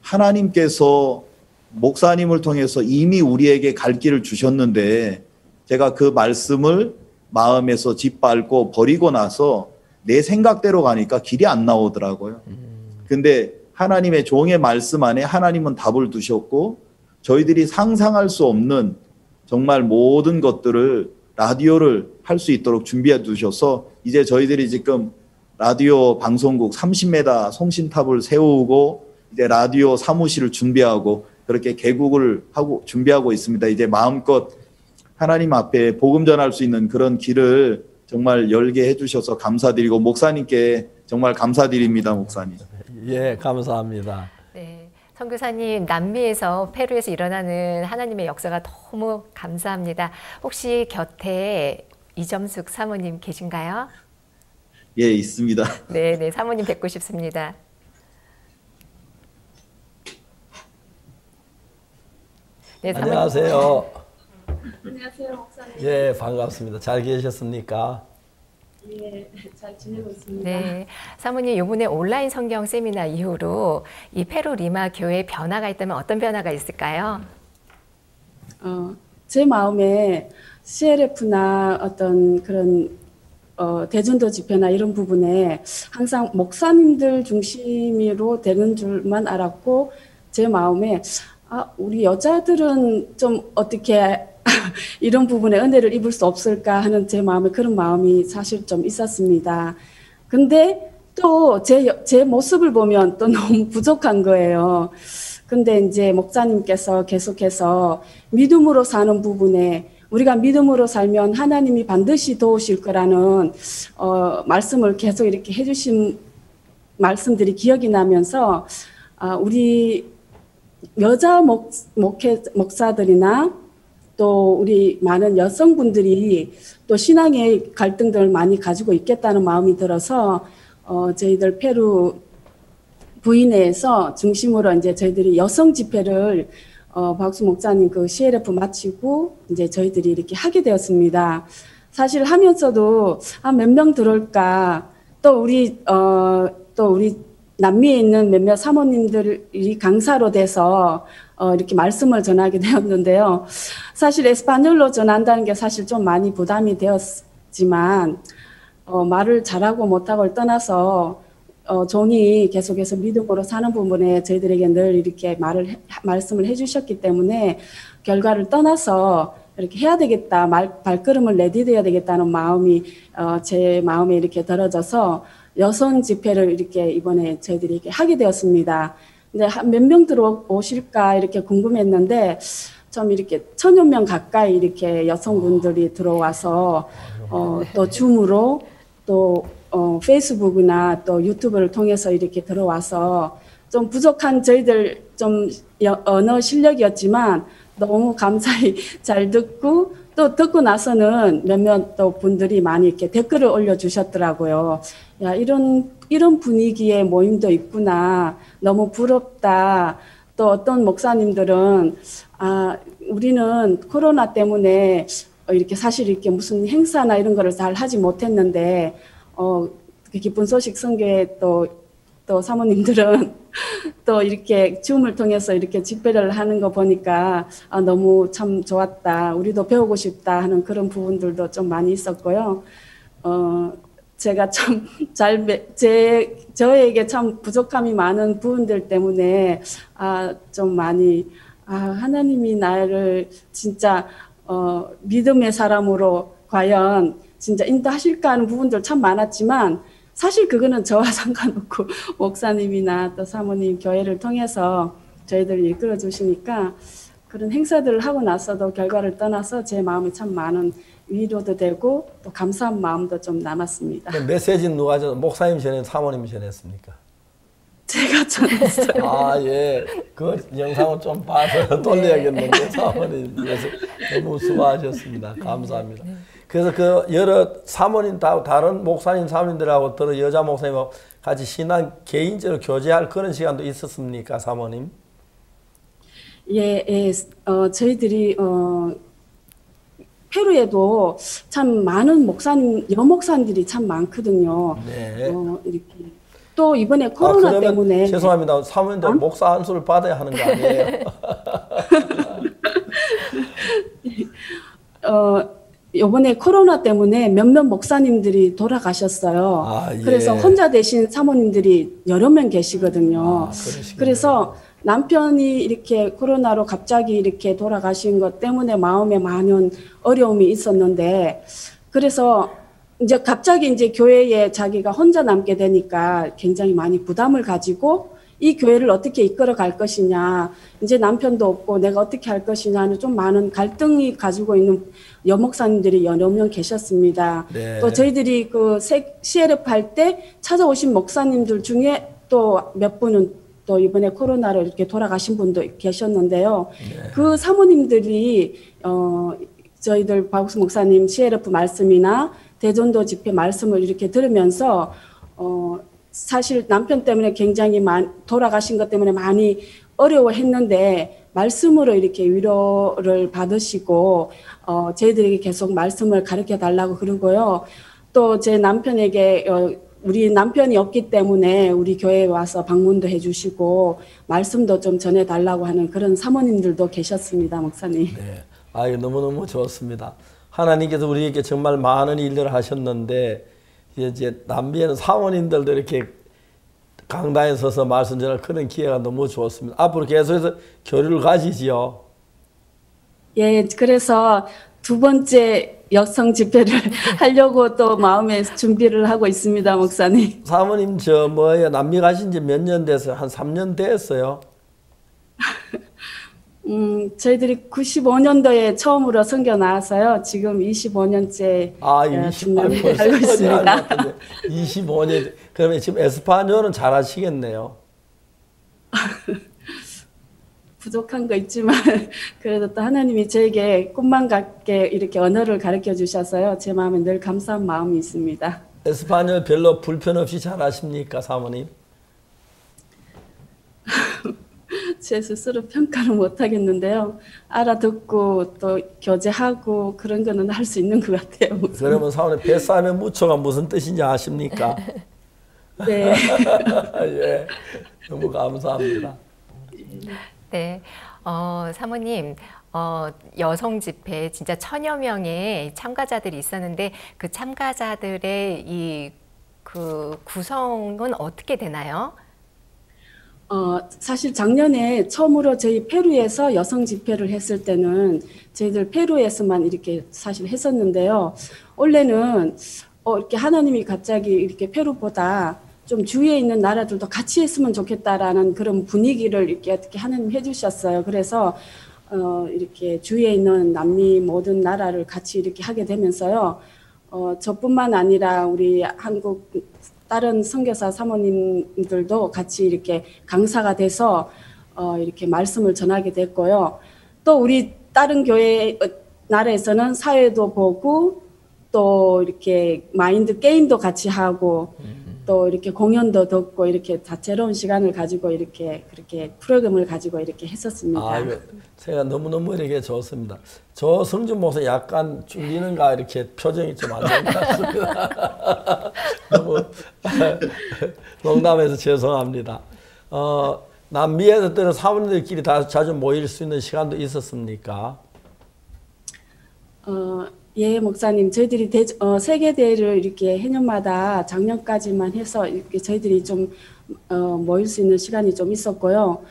하나님께서 목사님을 통해서 이미 우리에게 갈 길을 주셨는데 제가 그 말씀을 마음에서 짓밟고 버리고 나서 내 생각대로 가니까 길이 안 나오더라고요. 근데 하나님의 종의 말씀 안에 하나님은 답을 두셨고 저희들이 상상할 수 없는 정말 모든 것들을 라디오를 할 수 있도록 준비해 두셔서 이제 저희들이 지금 라디오 방송국 30m 송신탑을 세우고 이제 라디오 사무실을 준비하고 그렇게 개국을 하고 준비하고 있습니다. 이제 마음껏 하나님 앞에 복음 전할 수 있는 그런 길을 정말 열게 해주셔서 감사드리고 목사님께 정말 감사드립니다, 목사님. 예, 감사합니다. 네, 선교사님 남미에서 페루에서 일어나는 하나님의 역사가 너무 감사합니다. 혹시 곁에 이점숙 사모님 계신가요? 예, 있습니다. 네, 네, 사모님 뵙고 싶습니다. 네, 안녕하세요. 안녕하세요, 목사님. 예, 반갑습니다. 잘 계셨습니까? 예, 잘 지내고 있습니다. 네, 사모님 이번에 온라인 성경 세미나 이후로 이 페루 리마 교회에 변화가 있다면 어떤 변화가 있을까요? 제 마음에 CLF나 어떤 그런 대전도 집회나 이런 부분에 항상 목사님들 중심으로 되는 줄만 알았고 제 마음에 우리 여자들은 좀 어떻게 이런 부분에 은혜를 입을 수 없을까 하는 제 마음에 그런 마음이 사실 좀 있었습니다. 근데 또 제 모습을 보면 또 너무 부족한 거예요. 근데 이제 목사님께서 계속해서 믿음으로 사는 부분에 우리가 믿음으로 살면 하나님이 반드시 도우실 거라는 말씀을 계속 이렇게 해주신 말씀들이 기억이 나면서 우리 여자 목사들이나 또 우리 많은 여성분들이 또 신앙의 갈등들을 많이 가지고 있겠다는 마음이 들어서 저희들 페루 부인회에서 중심으로 이제 저희들이 여성 집회를 박수 목사님 그 CLF 마치고 이제 저희들이 이렇게 하게 되었습니다. 사실 하면서도 몇 명 들어올까, 또 우리 남미에 있는 몇몇 사모님들이 강사로 돼서 이렇게 말씀을 전하게 되었는데요. 사실 에스파뇰로 전한다는 게 사실 좀 많이 부담이 되었지만 말을 잘하고 못하고를 떠나서 종이 계속해서 믿음으로 사는 부분에 저희들에게 늘 이렇게 말씀을 해주셨기 때문에 결과를 떠나서 이렇게 해야 되겠다, 발걸음을 내디뎌야 되겠다는 마음이 제 마음에 이렇게 들어져서 여성 집회를 이렇게 이번에 저희들이 이렇게 하게 되었습니다. 근데 몇 명 들어오실까 이렇게 궁금했는데 좀 이렇게 1000여 명 가까이 이렇게 여성분들이 들어와서 또 줌으로 또 페이스북이나 또 유튜브를 통해서 이렇게 들어와서 좀 부족한 저희들 좀 언어 실력이었지만 너무 감사히 잘 듣고 또 듣고 나서는 몇몇 또 분들이 많이 이렇게 댓글을 올려주셨더라고요. 야, 이런 분위기의 모임도 있구나. 너무 부럽다. 또 어떤 목사님들은 우리는 코로나 때문에 이렇게 사실 이렇게 무슨 행사나 이런 거를 잘 하지 못했는데 기쁜 소식 선교회 또 사모님들은 또 이렇게 줌을 통해서 이렇게 집회를 하는 거 보니까 너무 참 좋았다. 우리도 배우고 싶다 하는 그런 부분들도 좀 많이 있었고요. 제가 참 저에게 참 부족함이 많은 부분들 때문에 좀 많이 하나님이 나를 진짜 믿음의 사람으로 과연 진짜 인도하실까 하는 부분들 참 많았지만 사실 그거는 저와 상관없고 목사님이나 또 사모님 교회를 통해서 저희들을 이끌어 주시니까 그런 행사들을 하고 나서도 결과를 떠나서 제 마음에 참 많은 위로도 되고 또 감사한 마음도 좀 남았습니다. 메시지는 누가 목사님 전에 사모님이 전했습니까? 제가 전했어요. 예. 그 영상을 좀 봐서 돌려야겠는데 사모님 너무 수고하셨습니다. 감사합니다. 그래서 그 여러 사모님 다른 목사님 사모님들하고 또 여자 목사님하고 같이 신앙 개인적으로 교제할 그런 시간도 있었습니까, 사모님? 예, 저희들이 페루에도 참 많은 여목사님들이 참 많거든요. 네. 이렇게 또 이번에 코로나 때문에 죄송합니다. 사모님들 목사 안수를 받아야 하는 거 아니에요? 이번에 코로나 때문에 몇몇 목사님들이 돌아가셨어요. 예. 그래서 혼자 되신 사모님들이 여러 명 계시거든요. 그래서 남편이 이렇게 코로나로 갑자기 이렇게 돌아가신 것 때문에 마음에 많은 어려움이 있었는데, 그래서 이제 갑자기 이제 교회에 자기가 혼자 남게 되니까 굉장히 많이 부담을 가지고 이 교회를 어떻게 이끌어 갈 것이냐, 이제 남편도 없고 내가 어떻게 할 것이냐는 좀 많은 갈등이 가지고 있는 여목사님들이 여러 명 계셨습니다. 네. 또 저희들이 그 CLF 할 때 찾아오신 목사님들 중에 또 몇 분은 또 이번에 코로나로 이렇게 돌아가신 분도 계셨는데요. 네. 그 사모님들이 저희들 박욱수 목사님 CLF 말씀이나 대전도 집회 말씀을 이렇게 들으면서 사실 남편 때문에 굉장히 돌아가신 것 때문에 많이 어려워했는데 말씀으로 이렇게 위로를 받으시고 저희들에게 계속 말씀을 가르쳐 달라고 그러고요. 또 제 남편에게 우리 남편이 없기 때문에 우리 교회에 와서 방문도 해주시고 말씀도 좀 전해달라고 하는 그런 사모님들도 계셨습니다, 목사님. 네, 너무너무 좋습니다. 하나님께서 우리에게 정말 많은 일들을 하셨는데 이제 남미에는 사모님들도 이렇게 강단에 서서 말씀 전할 그런 기회가 너무 좋습니다. 앞으로 계속해서 교류를 가지지요. 예, 그래서 두 번째 여성 집회를 하려고 또 마음에 준비를 하고 있습니다, 목사님. 사모님 남미 가신 지 몇 년 됐어요? 한 3년 됐어요? 저희들이 95년도에 처음으로 선교 나와서요. 지금 25년째 남미에 살고 있습니다. 25년. 그러면 지금 에스파뇰은 잘 하시겠네요. 부족한 거 있지만 그래도 또 하나님이 저에게 꿈만 같게 이렇게 언어를 가르쳐 주셔서요. 제 마음에 늘 감사한 마음이 있습니다. 에스파뇰 별로 불편 없이 잘 하십니까, 사모님? 제 스스로 평가를 못 하겠는데요. 알아듣고 또 교제하고 그런 거는 할 수 있는 것 같아요. 그러면 사모님 뱃싸움에 무초가 무슨 뜻인지 아십니까? 네. 예, 너무 감사합니다. 네, 사모님, 여성 집회 진짜 1000여 명의 참가자들이 있었는데 그 참가자들의 그 구성은 어떻게 되나요? 사실 작년에 처음으로 저희 페루에서 여성 집회를 했을 때는 저희들 페루에서만 이렇게 사실 했었는데요. 원래는 이렇게 하나님이 갑자기 이렇게 페루보다 좀 주위에 있는 나라들도 같이 했으면 좋겠다라는 그런 분위기를 이렇게 어떻게 하나님 해주셨어요. 그래서 이렇게 주위에 있는 남미 모든 나라를 같이 이렇게 하게 되면서요. 저뿐만 아니라 우리 한국 다른 선교사 사모님들도 같이 이렇게 강사가 돼서 이렇게 말씀을 전하게 됐고요. 또 우리 다른 교회 나라에서는 사회도 보고 또 이렇게 마인드 게임도 같이 하고 또 이렇게 공연도 듣고 이렇게 다채로운 시간을 가지고 이렇게 그렇게 프로그램을 가지고 이렇게 했었습니다. 제가 너무너무 이렇게 좋습니다. 저 성준 목사 약간 줄리는가 이렇게 표정이 좀 안 좋은 것 같습니다. 너무 농담해서 죄송합니다. 남미에서 때는 사모님들끼리 다 자주 모일 수 있는 시간도 있었습니까? 예, 목사님, 저희들이 세계대회를 이렇게 해년마다 작년까지만 해서 이렇게 저희들이 좀 모일 수 있는 시간이 좀 있었고요.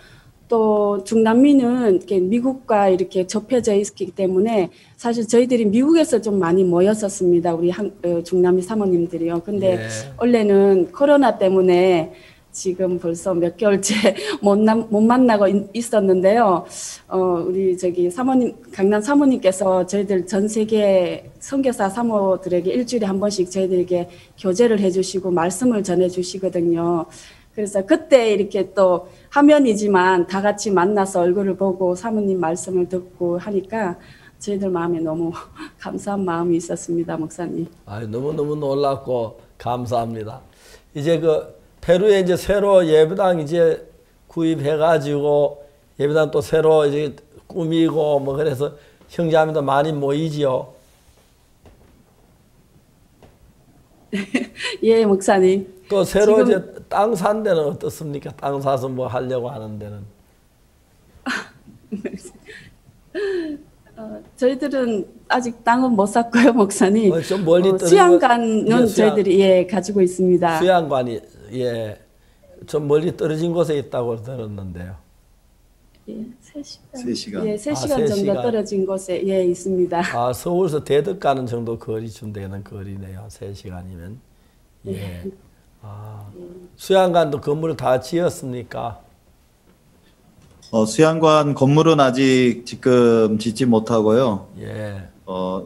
또 중남미는 이렇게 미국과 이렇게 접해져 있기 때문에 사실 저희들이 미국에서 좀 많이 모였었습니다. 우리 중남미 사모님들이요. 근데 원래는 코로나 때문에 지금 벌써 몇 개월째 못 만나고 있었는데요. 우리 사모님, 강남 사모님께서 저희들 전 세계 선교사 사모들에게 일주일에 한 번씩 저희들에게 교제를 해주시고 말씀을 전해주시거든요. 그래서 그때 이렇게 또 화면이지만 다 같이 만나서 얼굴을 보고 사모님 말씀을 듣고 하니까 저희들 마음에 너무 감사한 마음이 있었습니다, 목사님. 너무너무 놀랍고 감사합니다. 이제 페루에 이제 새로 예배당 이제 구입해가지고 예배당 또 새로 이제 꾸미고 뭐 그래서 형제자매도 많이 모이지요. 예, 목사님. 또 새로 이제 땅 산 데는 어떻습니까? 땅 사서 뭐 하려고 하는 데는? 저희들은 아직 땅은 못 샀고요, 목사님. 좀 멀리 수양관은 저희들이 가지고 있습니다. 수양관이 좀 멀리 떨어진 곳에 있다고 들었는데요. 예, 3시간. 3시간. 예, 3시간 정도 떨어진 곳에 있습니다. 서울에서 대덕 가는 정도 거리쯤 되는 거리네요. 3시간이면. 예. 수양관도 건물을 다 지었습니까? 수양관 건물은 아직 지금 짓지 못하고요. 예.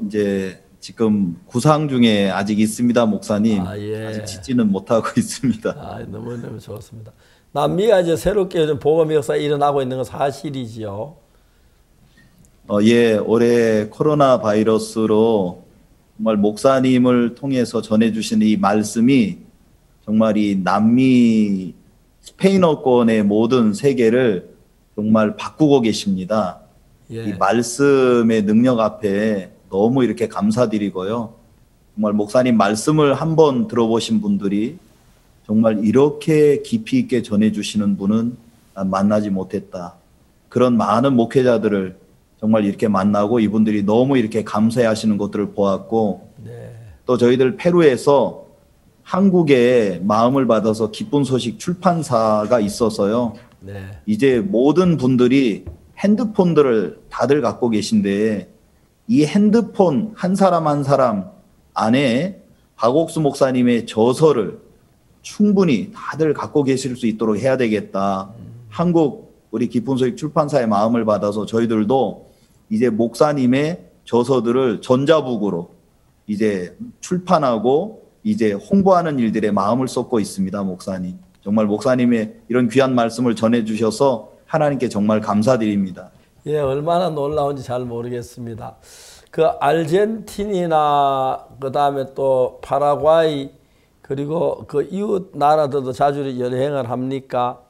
이제 지금 구상 중에 아직 있습니다, 목사님. 아직 짓지는 못하고 있습니다. 너무너무 좋습니다. 남미가 이제 새롭게 요즘 복음 역사 일어나고 있는 건 사실이지요. 예, 올해 코로나 바이러스로 정말 목사님을 통해서 전해주신 이 말씀이 정말 이 남미 스페인어권의 모든 세계를 정말 바꾸고 계십니다. 이 말씀의 능력 앞에 너무 이렇게 감사드리고요. 정말 목사님 말씀을 한번 들어보신 분들이 정말 이렇게 깊이 있게 전해주시는 분은 난 만나지 못했다. 그런 많은 목회자들을 정말 이렇게 만나고 이분들이 너무 이렇게 감사해하시는 것들을 보았고 또 저희들 페루에서 한국에 마음을 받아서 기쁜 소식 출판사가 있어서요. 이제 모든 분들이 핸드폰들을 다들 갖고 계신데 이 핸드폰 한 사람 한 사람 안에 박옥수 목사님의 저서를 충분히 다들 갖고 계실 수 있도록 해야 되겠다. 한국 우리 기쁜 소식 출판사의 마음을 받아서 저희들도 이제 목사님의 저서들을 전자북으로 이제 출판하고 이제 홍보하는 일들에 마음을 쏟고 있습니다, 목사님. 정말 목사님의 이런 귀한 말씀을 전해주셔서 하나님께 정말 감사드립니다. 예, 얼마나 놀라운지 잘 모르겠습니다. 그 아르헨티나나 그다음에 또 파라과이 그리고 그 이웃 나라들도 자주 여행을 합니까?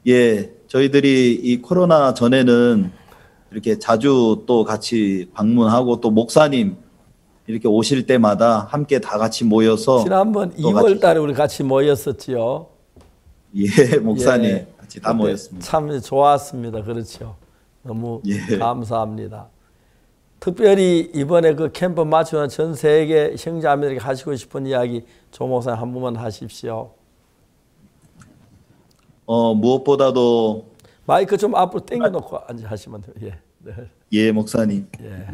예, 저희들이 이 코로나 전에는 이렇게 자주 또 같이 방문하고 또 목사님 이렇게 오실 때마다 함께 다 같이 모여서 지난번 2월 달에 우리 같이 모였었지요. 예, 목사님 예, 같이 다 모였습니다. 참 좋았습니다. 그렇죠. 너무 예. 감사합니다. 특별히 이번에 그 캠프 마치면 전 세계 형제자매들에게 하시고 싶은 이야기 조 목사님 한 번만 하십시오. 무엇보다도 마이크 좀 앞으로 당겨놓고 하시면 돼요. 예. 네. 예, 목사님. 예.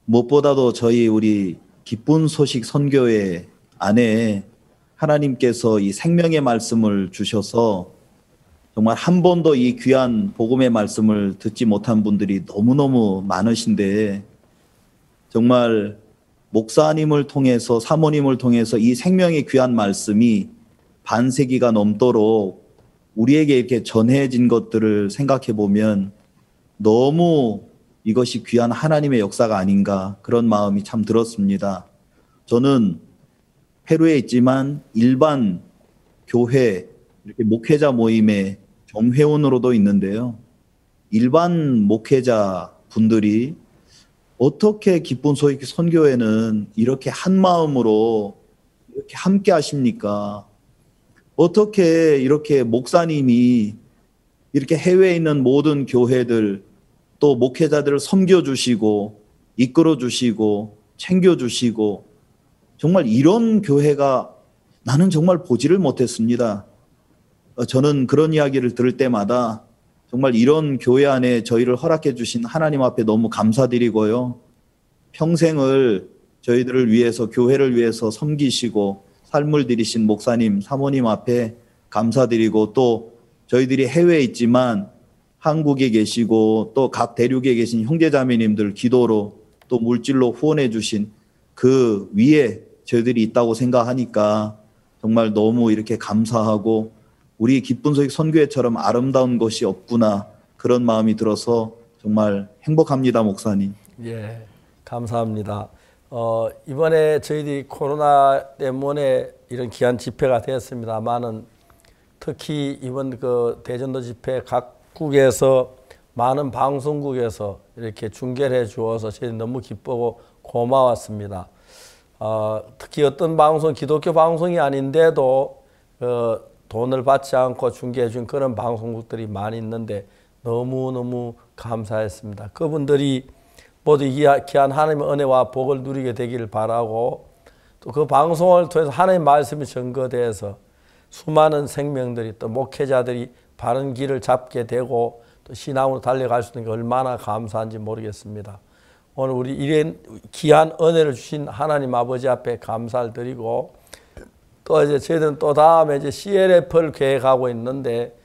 무엇보다도 저희 우리 기쁜 소식 선교회 안에 하나님께서 이 생명의 말씀을 주셔서 정말 한 번도 이 귀한 복음의 말씀을 듣지 못한 분들이 너무너무 많으신데 정말 목사님을 통해서 사모님을 통해서 이 생명의 귀한 말씀이 반세기가 넘도록 우리에게 이렇게 전해진 것들을 생각해 보면 너무 이것이 귀한 하나님의 역사가 아닌가 그런 마음이 참 들었습니다. 저는 페루에 있지만 일반 교회 이렇게 목회자 모임의 정회원으로도 있는데요. 일반 목회자 분들이 어떻게 기쁜 소식 선교회는 이렇게 한 마음으로 이렇게 함께 하십니까? 어떻게 이렇게 목사님이 이렇게 해외에 있는 모든 교회들 또 목회자들을 섬겨주시고 이끌어주시고 챙겨주시고 정말 이런 교회가 나는 정말 보지를 못했습니다. 저는 그런 이야기를 들을 때마다 정말 이런 교회 안에 저희를 허락해 주신 하나님 앞에 너무 감사드리고요. 평생을 저희들을 위해서 교회를 위해서 섬기시고 삶을 들이신 목사님, 사모님 앞에 감사드리고 또 저희들이 해외에 있지만 한국에 계시고 또 각 대륙에 계신 형제자매님들 기도로 또 물질로 후원해 주신 그 위에 저희들이 있다고 생각하니까 정말 너무 이렇게 감사하고 우리 기쁜 소식 선교회처럼 아름다운 것이 없구나 그런 마음이 들어서 정말 행복합니다, 목사님. 예, 감사합니다. 이번에 저희들이 코로나 때문에 이런 귀한 집회가 되었습니다만은 특히 이번 그 대전도 집회 각국에서 많은 방송국에서 이렇게 중계를 해 주어서 저희 너무 기쁘고 고마웠습니다. 특히 어떤 방송, 기독교 방송이 아닌데도 돈을 받지 않고 중계해 준 그런 방송국들이 많이 있는데 너무너무 감사했습니다. 그분들이 모두 귀한 하나님의 은혜와 복을 누리게 되기를 바라고 또 그 방송을 통해서 하나님의 말씀이 전거돼서 수많은 생명들이 또 목회자들이 바른 길을 잡게 되고 또 신앙으로 달려갈 수 있는 게 얼마나 감사한지 모르겠습니다. 오늘 우리 이런 귀한 은혜를 주신 하나님 아버지 앞에 감사를 드리고 또 이제 저희들은 또 다음에 이제 CLF를 계획하고 있는데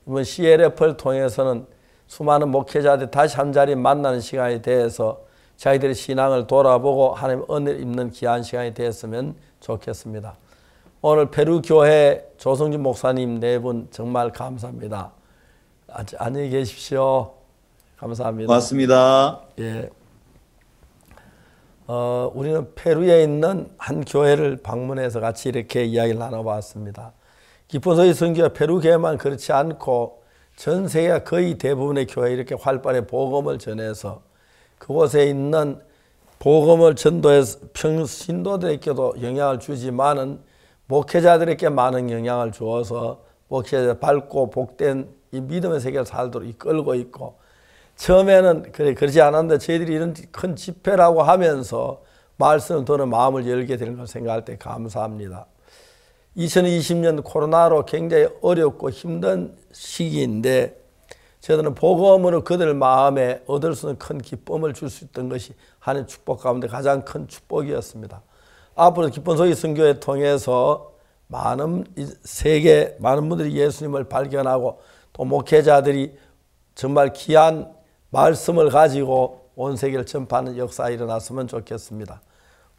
이번 CLF를 통해서는 수많은 목회자들이 다시 한 자리에 만나는 시간이 돼서 자기들의 신앙을 돌아보고 하나님의 은혜를 입는 귀한 시간이 되었으면 좋겠습니다. 오늘 페루 교회 조성진 목사님 네 분 정말 감사합니다. 안녕히 계십시오. 감사합니다. 고맙습니다. 예. 우리는 페루에 있는 한 교회를 방문해서 같이 이렇게 이야기를 나눠봤습니다. 기쁜 소식 선교회 페루 교회만 그렇지 않고 전 세계가 거의 대부분의 교회 이렇게 활발히 복음을 전해서 그곳에 있는 복음을 전도해서 신도들에게도 영향을 주지만은 목회자들에게 많은 영향을 주어서 목회자 밝고 복된 이 믿음의 세계를 살도록 이끌고 있고 처음에는 그러지 않았는데 저희들이 이런 큰 집회라고 하면서 말씀을 듣는 마음을 열게 되는 걸 생각할 때 감사합니다. 2020년 코로나로 굉장히 어렵고 힘든 시기인데 저희들은 복음으로 그들 마음에 얻을 수 있는 큰 기쁨을 줄 수 있던 것이 하나님의 축복 가운데 가장 큰 축복이었습니다. 앞으로 기쁜 소식 선교회 통해서 많은 세계 많은 분들이 예수님을 발견하고 또 목회자들이 정말 귀한 말씀을 가지고 온 세계를 전파하는 역사가 일어났으면 좋겠습니다.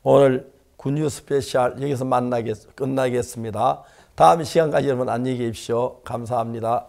오늘 굿뉴스 스페셜 여기서 끝나겠습니다. 다음 시간까지 여러분 안녕히 계십시오. 감사합니다.